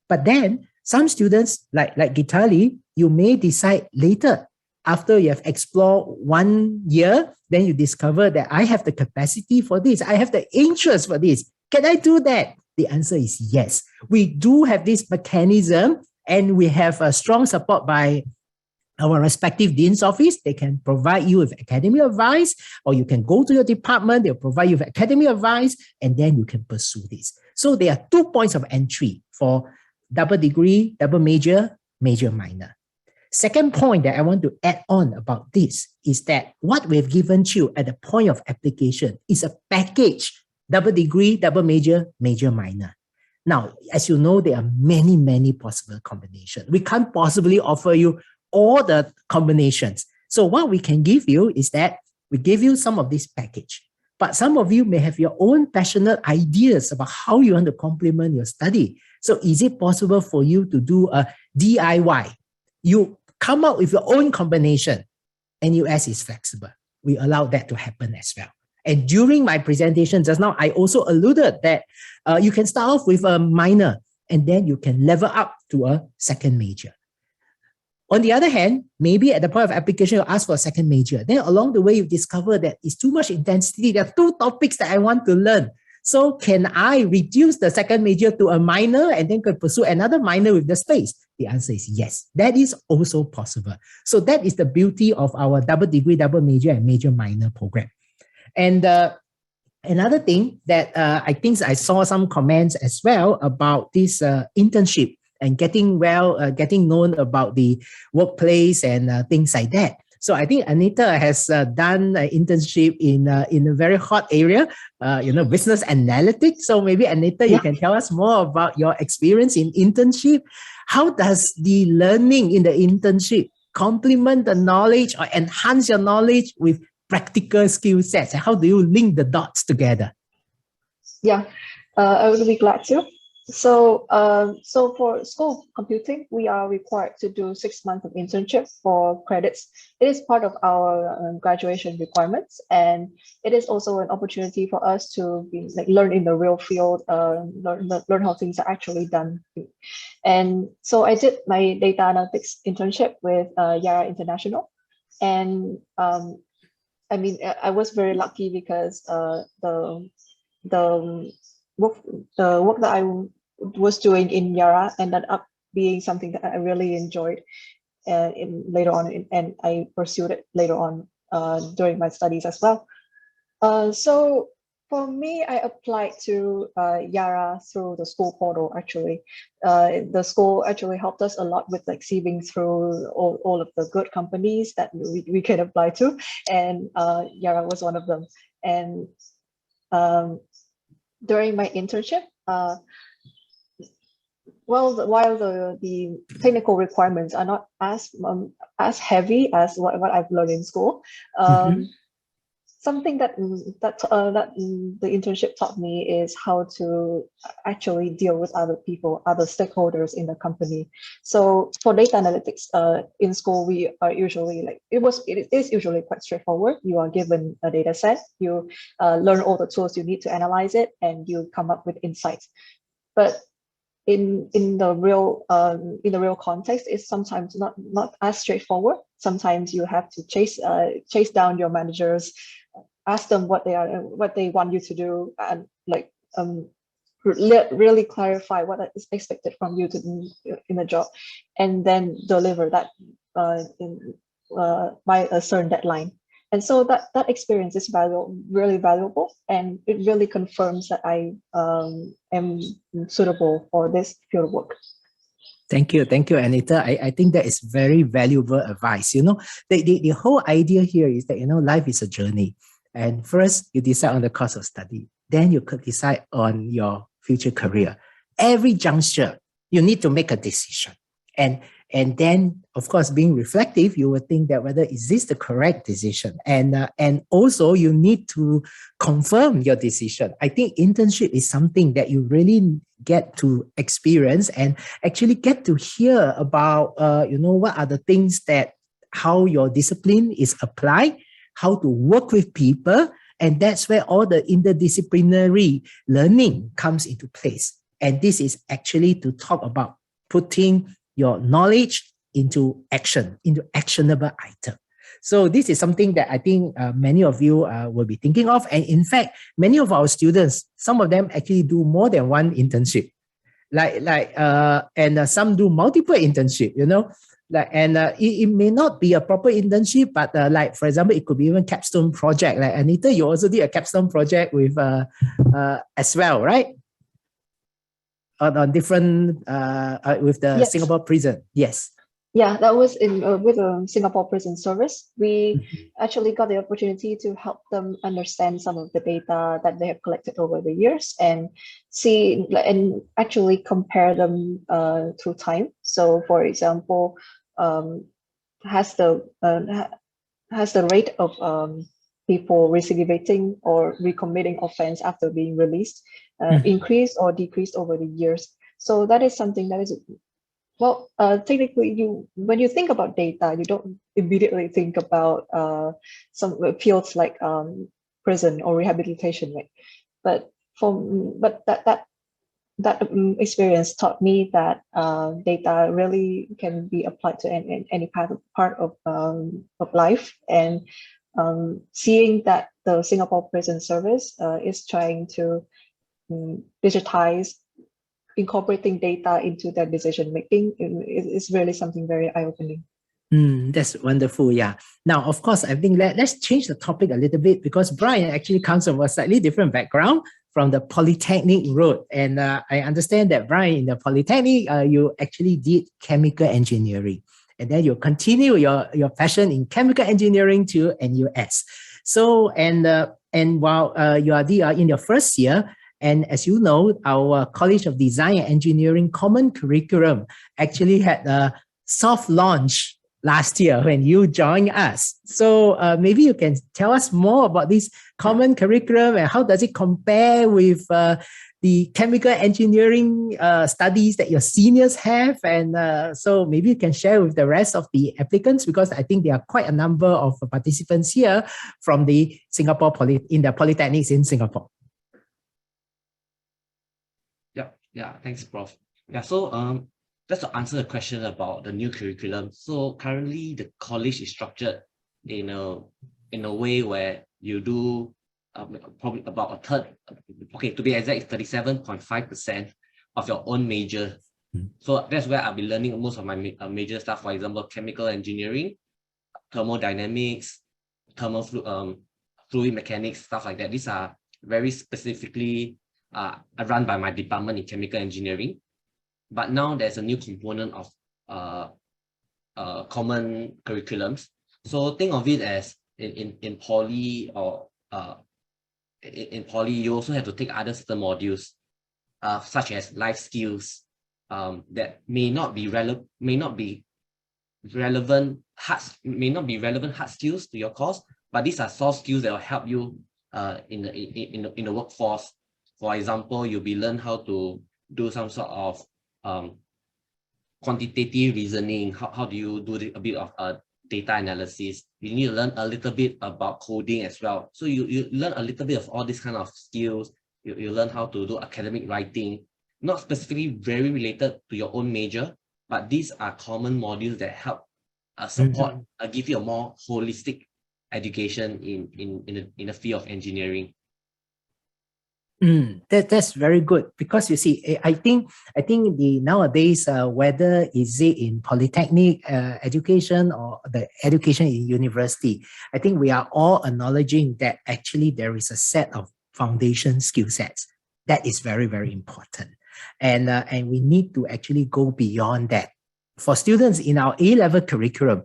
But then some students, like Gitali, you may decide later, after you have explored 1 year, then you discover that I have the capacity for this, I have the interest for this. Can I do that? The answer is yes. We do have this mechanism, and we have a strong support by our respective dean's office. They can provide you with academic advice, or you can go to your department, they'll provide you with academic advice, and then you can pursue this. So there are 2 points of entry for double degree, double major, major minor. Second point that I want to add on about this is that what we've given you at the point of application is a package, double degree, double major, major minor. Now, as you know, there are many, many possible combinations. We can't possibly offer you all the combinations. So what we can give you is that we give you some of this package, but some of you may have your own passionate ideas about how you want to complement your study. So is it possible for you to do a DIY? You come up with your own combination. NUS is flexible. We allow that to happen as well. And during my presentation just now, I also alluded that you can start off with a minor, and then you can level up to a second major. On the other hand, maybe at the point of application, you ask for a second major. Then along the way, you discover that it's too much intensity. There are 2 topics that I want to learn. So can I reduce the second major to a minor and then could pursue another minor with the space? The answer is yes. That is also possible. So that is the beauty of our double degree, double major, and major minor program. And another thing that I think I saw some comments as well about this internship and getting known about the workplace and things like that. So I think Anita has done an internship in a very hot area, business analytics. So maybe Anita, you can tell us more about your experience in internship. How does the learning in the internship complement the knowledge or enhance your knowledge with practical skill sets? How do you link the dots together? Yeah, I would be glad to. So for School of Computing, we are required to do 6 months of internship for credits. It is part of our graduation requirements, and it is also an opportunity for us to learn in the real field, learn how things are actually done. And so I did my data analytics internship with Yara International, and I was very lucky because the work that I was doing in Yara ended up being something that I really enjoyed later on, and I pursued it later on during my studies as well. So for me, I applied to Yara through the school portal. Actually, the school actually helped us a lot with sieving through all of the good companies that we can apply to, and Yara was one of them. And during my internship, while the technical requirements are not as heavy as what I've learned in school, something that the internship taught me is how to actually deal with other people, other stakeholders in the company. So for data analytics, in school we are usually like it is usually quite straightforward. You are given a data set, you learn all the tools you need to analyze it, and you come up with insights. But in the real context, it's sometimes not as straightforward. Sometimes you have to chase down your managers, ask them what they want you to do, and like really clarify what is expected from you to do in the job, and then deliver that by a certain deadline. And so that experience is really valuable, and it really confirms that I am suitable for this field of work. Thank you, Anita. I think that is very valuable advice. You know, the whole idea here is that, you know, life is a journey. And first, you decide on the course of study. Then you could decide on your future career. Every juncture, you need to make a decision. And then, of course, being reflective, you will think that whether is this the correct decision, and also you need to confirm your decision. I think internship is something that you really get to experience and actually get to hear about. What are the things that how your discipline is applied, how to work with people, and that's where all the interdisciplinary learning comes into place. And this is actually to talk about putting your knowledge into action, into actionable item. So this is something that I think many of you will be thinking of. And in fact, many of our students, some of them actually do more than one internship. And some do multiple internship, you know. It may not be a proper internship, but like, for example, it could be even capstone project. Like Anita, you also did a capstone project with as well, right? On different with the Yes. Singapore prison. Yes. Yeah, that was in with the Singapore Prison Service. We actually got the opportunity to help them understand some of the data that they have collected over the years and see and actually compare them through time. So, for example, has the rate of people recidivating or recommitting offense after being released increased or decreased over the years? So that is something that is, well, technically, when you think about data, you don't immediately think about some fields like prison or rehabilitation, right? But that experience taught me that data really can be applied to any part of life. And seeing that the Singapore Prison Service is trying to digitize, incorporating data into their decision making is really something very eye-opening. That's wonderful. Yeah. Now, of course, I think let's change the topic a little bit, because Brian actually comes from a slightly different background, from the Polytechnic route. And I understand that, Brian, in the Polytechnic, you actually did chemical engineering. And then you continue your passion in chemical engineering to NUS. So, and while you are in your first year, and as you know, our College of Design and Engineering Common Curriculum actually had a soft launch last year when you joined us. So maybe you can tell us more about this common curriculum and how does it compare with the chemical engineering studies that your seniors have. And so maybe you can share with the rest of the applicants, because I think there are quite a number of participants here from the in the polytechnics in Singapore. Yeah, thanks, Prof. Yeah, so just to answer the question about the new curriculum. So currently the college is structured in a way where you do probably about a third, okay, to be exact, 37.5% of your own major. So that's where I'll be learning most of my major stuff. For example, chemical engineering, thermodynamics, fluid mechanics, stuff like that. These are very specifically run by my department in chemical engineering. But now there's a new component of common curriculums. So think of it as in poly, or in poly, you also have to take other certain modules, such as life skills, that may not be relevant hard skills to your course, but these are soft skills that will help you in the workforce. For example, you'll be learn how to do some sort of quantitative reasoning. How do you do a bit of data analysis? You need to learn a little bit about coding as well. So you learn a little bit of all these kind of skills. You learn how to do academic writing, not specifically very related to your own major, but these are common modules that help support, give you a more holistic education in the field of engineering. That's very good, because you see, I think the nowadays, whether is it in Polytechnic education or the education in university, I think we are all acknowledging that actually there is a set of foundation skill sets that is very, very important, and we need to actually go beyond that. For students in our A-level curriculum,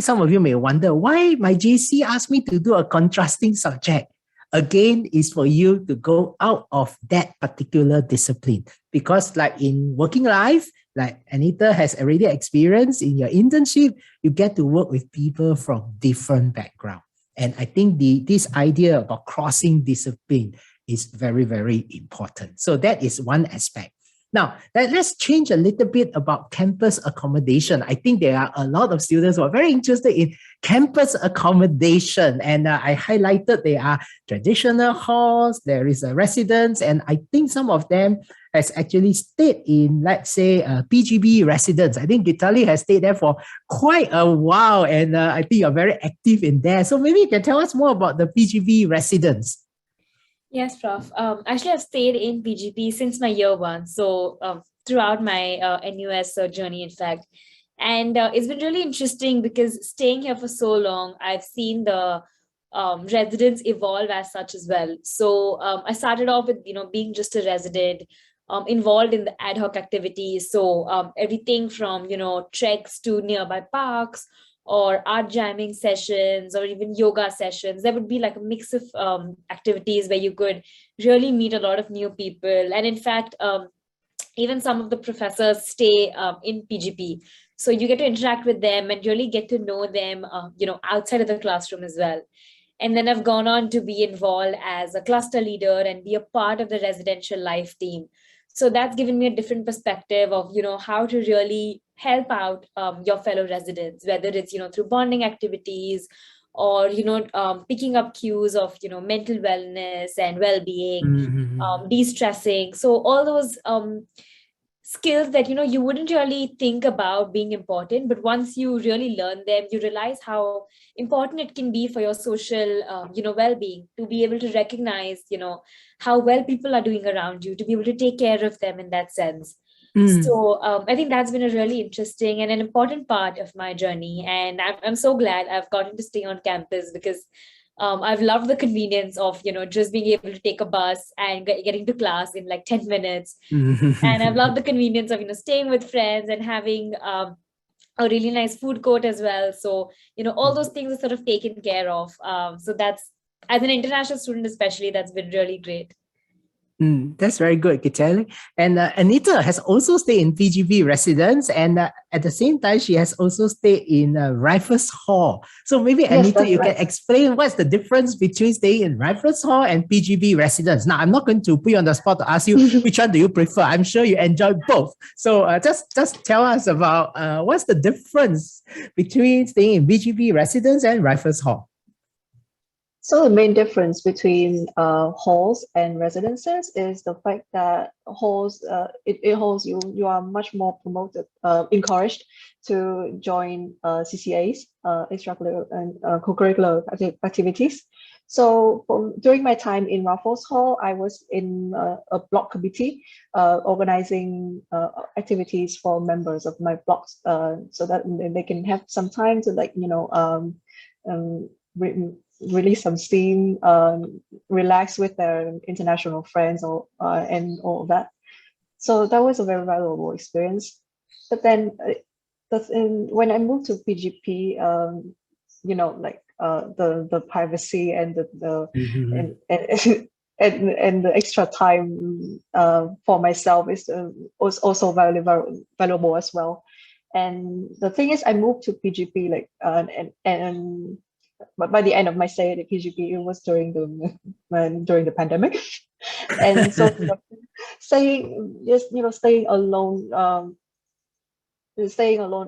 some of you may wonder why my JC asked me to do a contrasting subject. Again, is for you to go out of that particular discipline, because like in working life, like Anita has already experienced in your internship, you get to work with people from different backgrounds. And I think this idea about crossing discipline is very, very important. So that is one aspect. Now, let's change a little bit about campus accommodation. I think there are a lot of students who are very interested in campus accommodation. And I highlighted there are traditional halls, there is a residence, and I think some of them has actually stayed in, let's say, PGB residence. I think Gitali has stayed there for quite a while, and I think you're very active in there. So maybe you can tell us more about the PGB residence. Yes, Prof. Actually, I've stayed in PGP since my year one. So throughout my NUS journey, in fact. And it's been really interesting because staying here for so long, I've seen the residents evolve as such as well. So I started off with, being just a resident, involved in the ad hoc activities. So everything from, treks to nearby parks, or art jamming sessions, or even yoga sessions. There would be like a mix of activities where you could really meet a lot of new people. And in fact, even some of the professors stay in PGP. So you get to interact with them and really get to know them, outside of the classroom as well. And then I've gone on to be involved as a cluster leader and be a part of the residential life team. So that's given me a different perspective of, how to really help out your fellow residents, whether it's, through bonding activities or, picking up cues of, mental wellness and well-being, de-stressing. So all those skills that, you wouldn't really think about being important, but once you really learn them, you realize how important it can be for your social, well-being, to be able to recognize, how well people are doing around you, to be able to take care of them in that sense. So I think that's been a really interesting and an important part of my journey. And I'm so glad I've gotten to stay on campus, because I've loved the convenience of, just being able to take a bus and getting to class in like 10 minutes. And I've loved the convenience of, staying with friends and having a really nice food court as well. So, all those things are sort of taken care of. So that's, as an international student especially, that's been really great. That's very good, Kitali. And Anita has also stayed in PGB residence, and at the same time, she has also stayed in Rifles Hall. So maybe, yes, Anita, you can explain what's the difference between staying in Rifles Hall and PGB residence. Now, I'm not going to put you on the spot to ask you which one do you prefer. I'm sure you enjoy both. So just tell us about what's the difference between staying in PGB residence and Rifles Hall. So the main difference between halls and residences is the fact that halls, in halls you are much more promoted, encouraged to join CCAs, extracurricular and co-curricular activities. So during my time in Raffles Hall, I was in a block committee organizing activities for members of my blocks, so that they can have some time to release some steam, relax with their international friends, and all of that. So that was a very valuable experience. But then when I moved to PGP, the privacy and and the extra time for myself was also very, very valuable as well. And the thing is, I moved to PGP but by the end of my stay at the PGP, it was during the pandemic, and so staying alone,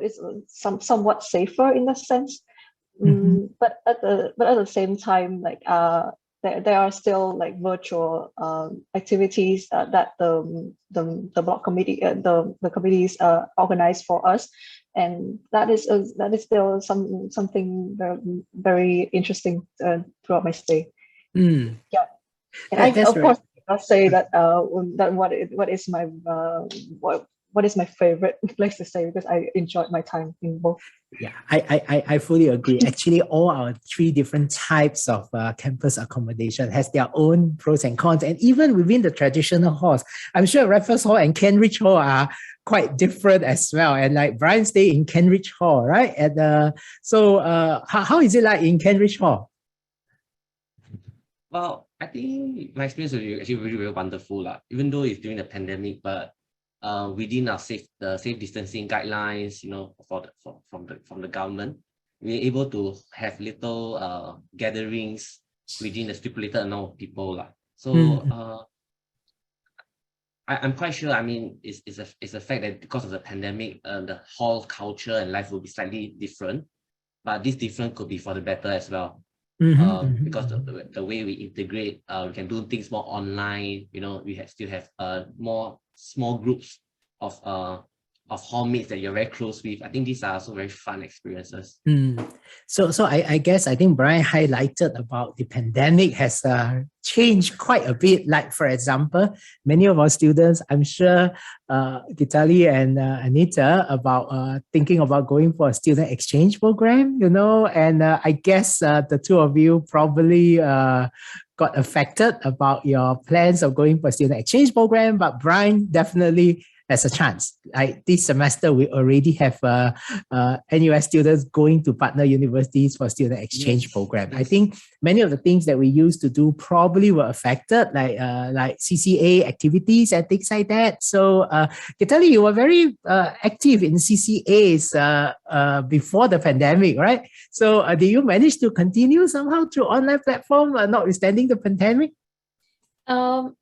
is somewhat safer in a sense. But at the same time, like there are still like virtual activities that the block committee the committees organize for us, and that is still something very, very interesting throughout my stay. Yeah, and I of course I'll say that what is my what is my favorite place to stay, because I enjoyed my time in both. Yeah, I fully agree. Actually, all our three different types of campus accommodation has their own pros and cons. And even within the traditional halls, I'm sure Raffles Hall and Kentridge Hall are quite different as well. And like Brian stayed in Kentridge Hall, right? And so how is it like in Kentridge Hall? Well, I think my experience was actually really, really wonderful. Even though it's during the pandemic, but within our safe distancing guidelines, from the government, we're able to have little gatherings within the stipulated amount of people. So I'm quite sure. I mean, it's a fact that because of the pandemic, the hall culture and life will be slightly different, but this difference could be for the better as well. Because the way we integrate, we can do things more online. We still have more small groups of hallmates that you're very close with. I think these are also very fun experiences. So I guess I think Brian highlighted about the pandemic has changed quite a bit. Like, for example, many of our students, I'm sure Gitali and Anita, about thinking about going for a student exchange program, and I guess the two of you probably got affected about your plans of going for a student exchange program, but Brian definitely has a chance. Like this semester, we already have NUS students going to partner universities for student exchange program. I think many of the things that we used to do probably were affected, like CCA activities and things like that. So, Gitali, you were very active in CCAs before the pandemic, right? So, did you manage to continue somehow through online platform, notwithstanding the pandemic?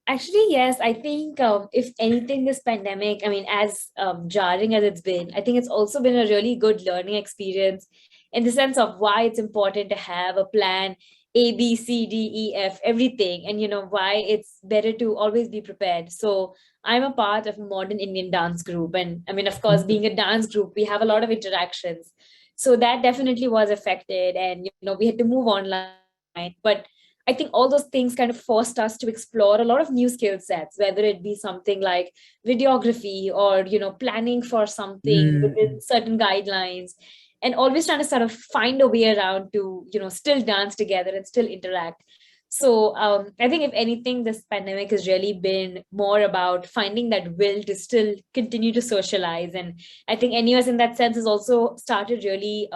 Actually, yes. I think if anything, this pandemic, I mean, as jarring as it's been, I think it's also been a really good learning experience in the sense of why it's important to have a plan A, B, C, D, E, F, everything, and why it's better to always be prepared. So I'm a part of a modern Indian dance group, and I mean, of course, being a dance group, we have a lot of interactions. So that definitely was affected, and we had to move online, but I think all those things kind of forced us to explore a lot of new skill sets, whether it be something like videography or, planning for something within certain guidelines, and always trying to sort of find a way around to, still dance together and still interact. So I think if anything, this pandemic has really been more about finding that will to still continue to socialize. And I think NUS in that sense has also started really,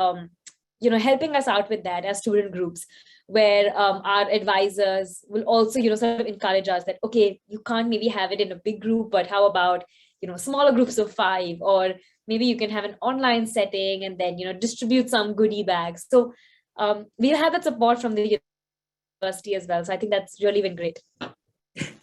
helping us out with that as student groups, where our advisors will also, sort of encourage us that, okay, you can't maybe have it in a big group, but how about, smaller groups of 5, or maybe you can have an online setting and then, distribute some goodie bags. So we'll have that support from the university as well. So I think that's really been great.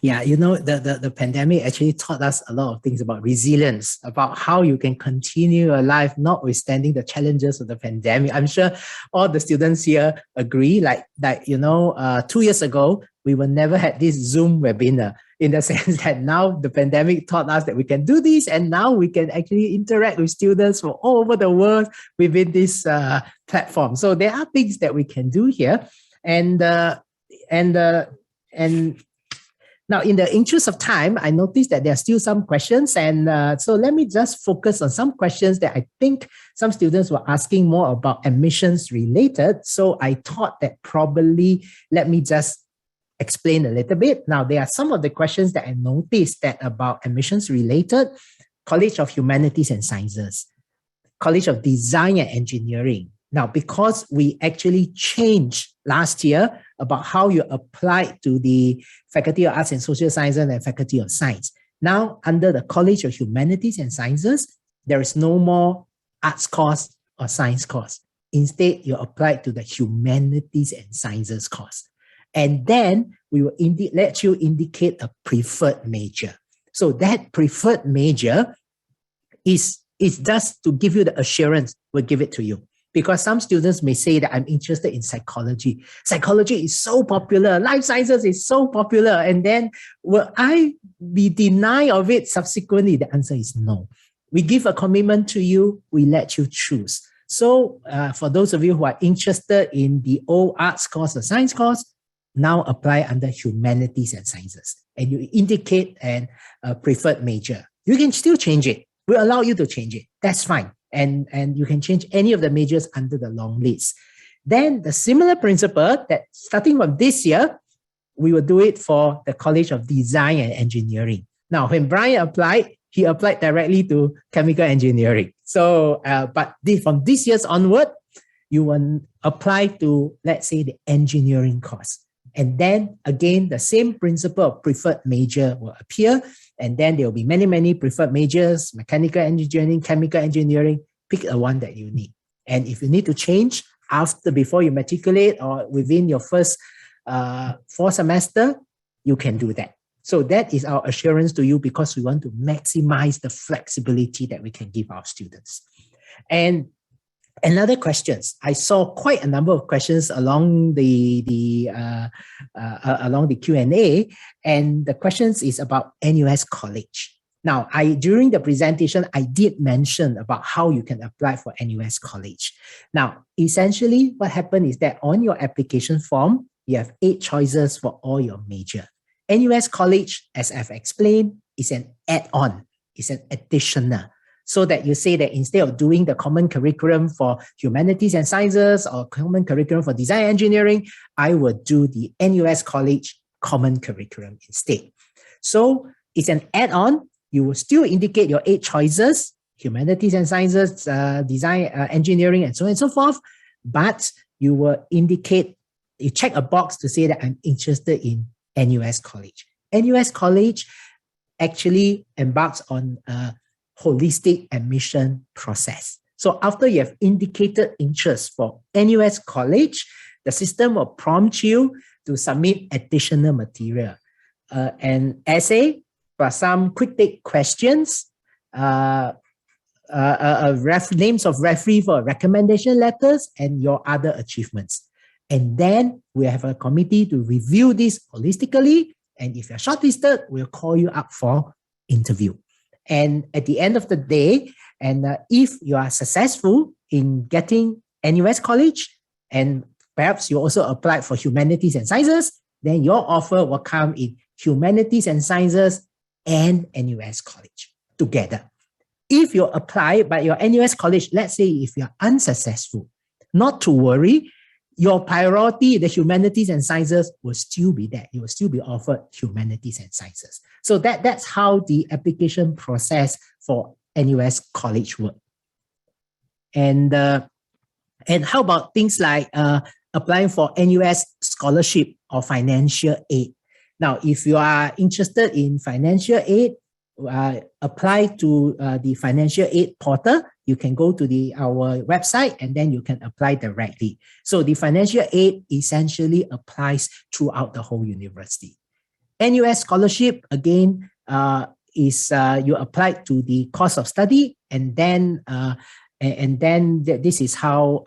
Yeah, the pandemic actually taught us a lot of things about resilience, about how you can continue your life notwithstanding the challenges of the pandemic. I'm sure all the students here agree, like 2 years ago, we would never had this Zoom webinar, in the sense that now the pandemic taught us that we can do this, and now we can actually interact with students from all over the world within this platform. So there are things that we can do here. And now, in the interest of time, I noticed that there are still some questions. And so let me just focus on some questions that I think some students were asking more about admissions related. So I thought that probably let me just explain a little bit. Now, there are some of the questions that I noticed that about admissions related: College of Humanities and Sciences, College of Design and Engineering. Now, because we actually changed last year about how you apply to the Faculty of Arts and Social Sciences and Faculty of Science. Now, under the College of Humanities and Sciences, there is no more arts course or science course. Instead, you apply to the Humanities and Sciences course. And then we will let you indicate a preferred major. So that preferred major is just to give you the assurance, we'll give it to you. Because some students may say that I'm interested in psychology. Psychology is so popular. Life sciences is so popular. And then will I be denied of it subsequently? The answer is no. We give a commitment to you. We let you choose. So for those of you who are interested in the old arts course or science course, now apply under Humanities and Sciences. And you indicate a preferred major. You can still change it. We allow you to change it. That's fine. And you can change any of the majors under the long list. Then the similar principle that starting from this year, we will do it for the College of Design and Engineering. Now, when Brian applied, he applied directly to chemical engineering. So, but from this year's onward, you will apply to, let's say, the engineering course. And then again, the same principle of preferred major will appear. And then there will be many, many preferred majors, mechanical engineering, chemical engineering, pick the one that you need. And if you need to change before you matriculate or within your first 4 semester, you can do that. So that is our assurance to you because we want to maximize the flexibility that we can give our students. And another questions, I saw quite a number of questions along the Q&A, and the questions is about NUS College. Now, during the presentation, I did mention about how you can apply for NUS College. Now, essentially, what happened is that on your application form, you have 8 choices for all your major. NUS College, as I've explained, is an add-on, it's an additional. So that you say that instead of doing the common curriculum for Humanities and Sciences or common curriculum for Design and Engineering, I would do the NUS College common curriculum instead. So it's an add-on. You will still indicate your 8 choices, Humanities and Sciences, Design, Engineering, and so on and so forth. But you will indicate, you check a box to say that I'm interested in NUS College. NUS College actually embarks on a holistic admission process. So after you have indicated interest for NUS College, the system will prompt you to submit additional material, an essay plus some quick take questions, names of referee for recommendation letters, and your other achievements. And then we have a committee to review this holistically. And if you're shortlisted, we'll call you up for interview. And at the end of the day, and if you are successful in getting NUS College, and perhaps you also applied for Humanities and Sciences, then your offer will come in Humanities and Sciences and NUS College together. If you apply by your NUS College, let's say if you're unsuccessful, not to worry, your priority, the Humanities and Sciences, will still be there. You will still be offered Humanities and Sciences. So that's how the application process for NUS College works. And how about things like applying for NUS scholarship or financial aid? Now, if you are interested in financial aid, apply to the financial aid portal. You can go to our website and then you can apply directly. So the financial aid essentially applies throughout the whole university. NUS scholarship, again, is you apply to the course of study, and then this is how,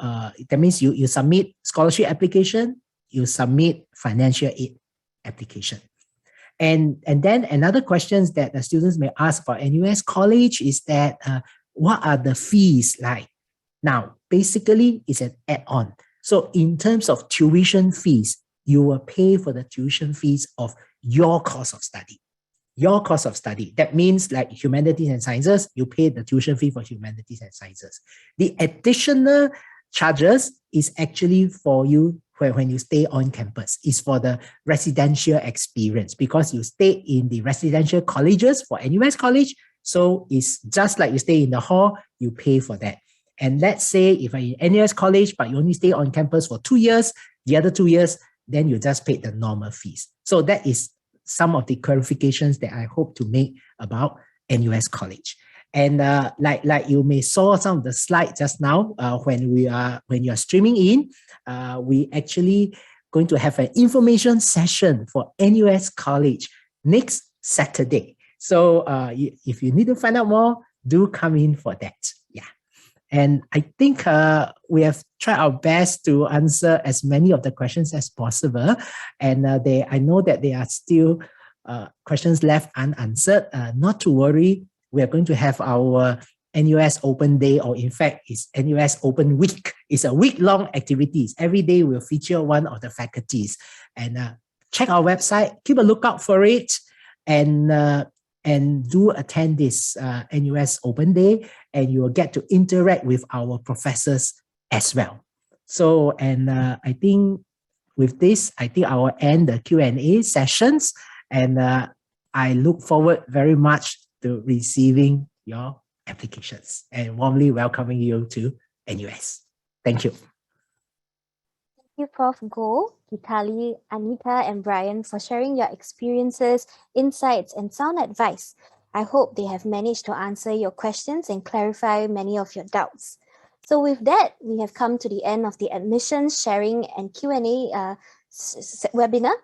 that means you submit scholarship application, you submit financial aid application. And then another questions that the students may ask for NUS College is that, what are the fees like? Now, basically, it's an add-on. So in terms of tuition fees, you will pay for the tuition fees of your course of study. Your course of study. That means like Humanities and Sciences, you pay the tuition fee for Humanities and Sciences. The additional charges is actually for you when you stay on campus. It's for the residential experience because you stay in the residential colleges for NUS College. So it's just like you stay in the hall, you pay for that. And let's say if you're in NUS College, but you only stay on campus for 2 years, the other 2 years, then you just pay the normal fees. So that is some of the clarifications that I hope to make about NUS College. And like you may saw some of the slides just now when you are streaming in, we actually going to have an information session for NUS College next Saturday. So if you need to find out more, do come in for that. Yeah. And I think we have tried our best to answer as many of the questions as possible. And I know that there are still questions left unanswered. Not to worry, we are going to have our NUS Open Day, or in fact, it's NUS Open Week. It's a week-long activities. Every day we'll feature one of the faculties. And check our website, keep a lookout for it, and do attend this NUS Open Day, and you will get to interact with our professors as well. So, and I think with this, I think I will end the Q&A sessions, and I look forward very much to receiving your applications and warmly welcoming you to NUS. Thank you. Thank you, Prof. Go, Gitali, Anita, and Brian for sharing your experiences, insights, and sound advice. I hope they have managed to answer your questions and clarify many of your doubts. So with that, we have come to the end of the admissions, sharing, and Q&A webinar.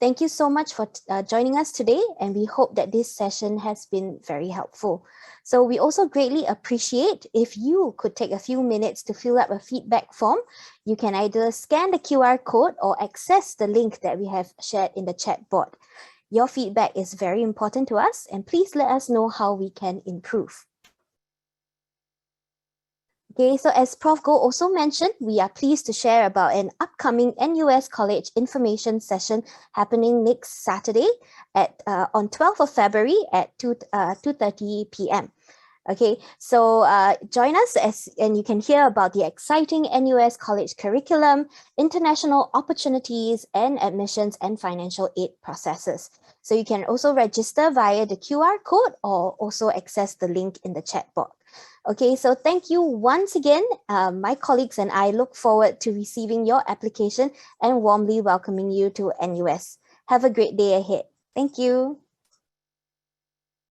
Thank you so much for joining us today, and we hope that this session has been very helpful. So we also greatly appreciate if you could take a few minutes to fill up a feedback form. You can either scan the QR code or access the link that we have shared in the chat board. Your feedback is very important to us, and please let us know how we can improve. Okay, so as Prof. Go also mentioned, we are pleased to share about an upcoming NUS College information session happening next Saturday at on 12th of February at 2:30 p.m. Okay, so join us and you can hear about the exciting NUS College curriculum, international opportunities, and admissions and financial aid processes. So you can also register via the QR code or also access the link in the chat box. Okay, so thank you once again. My colleagues and I look forward to receiving your application and warmly welcoming you to NUS. Have a great day ahead. Thank you.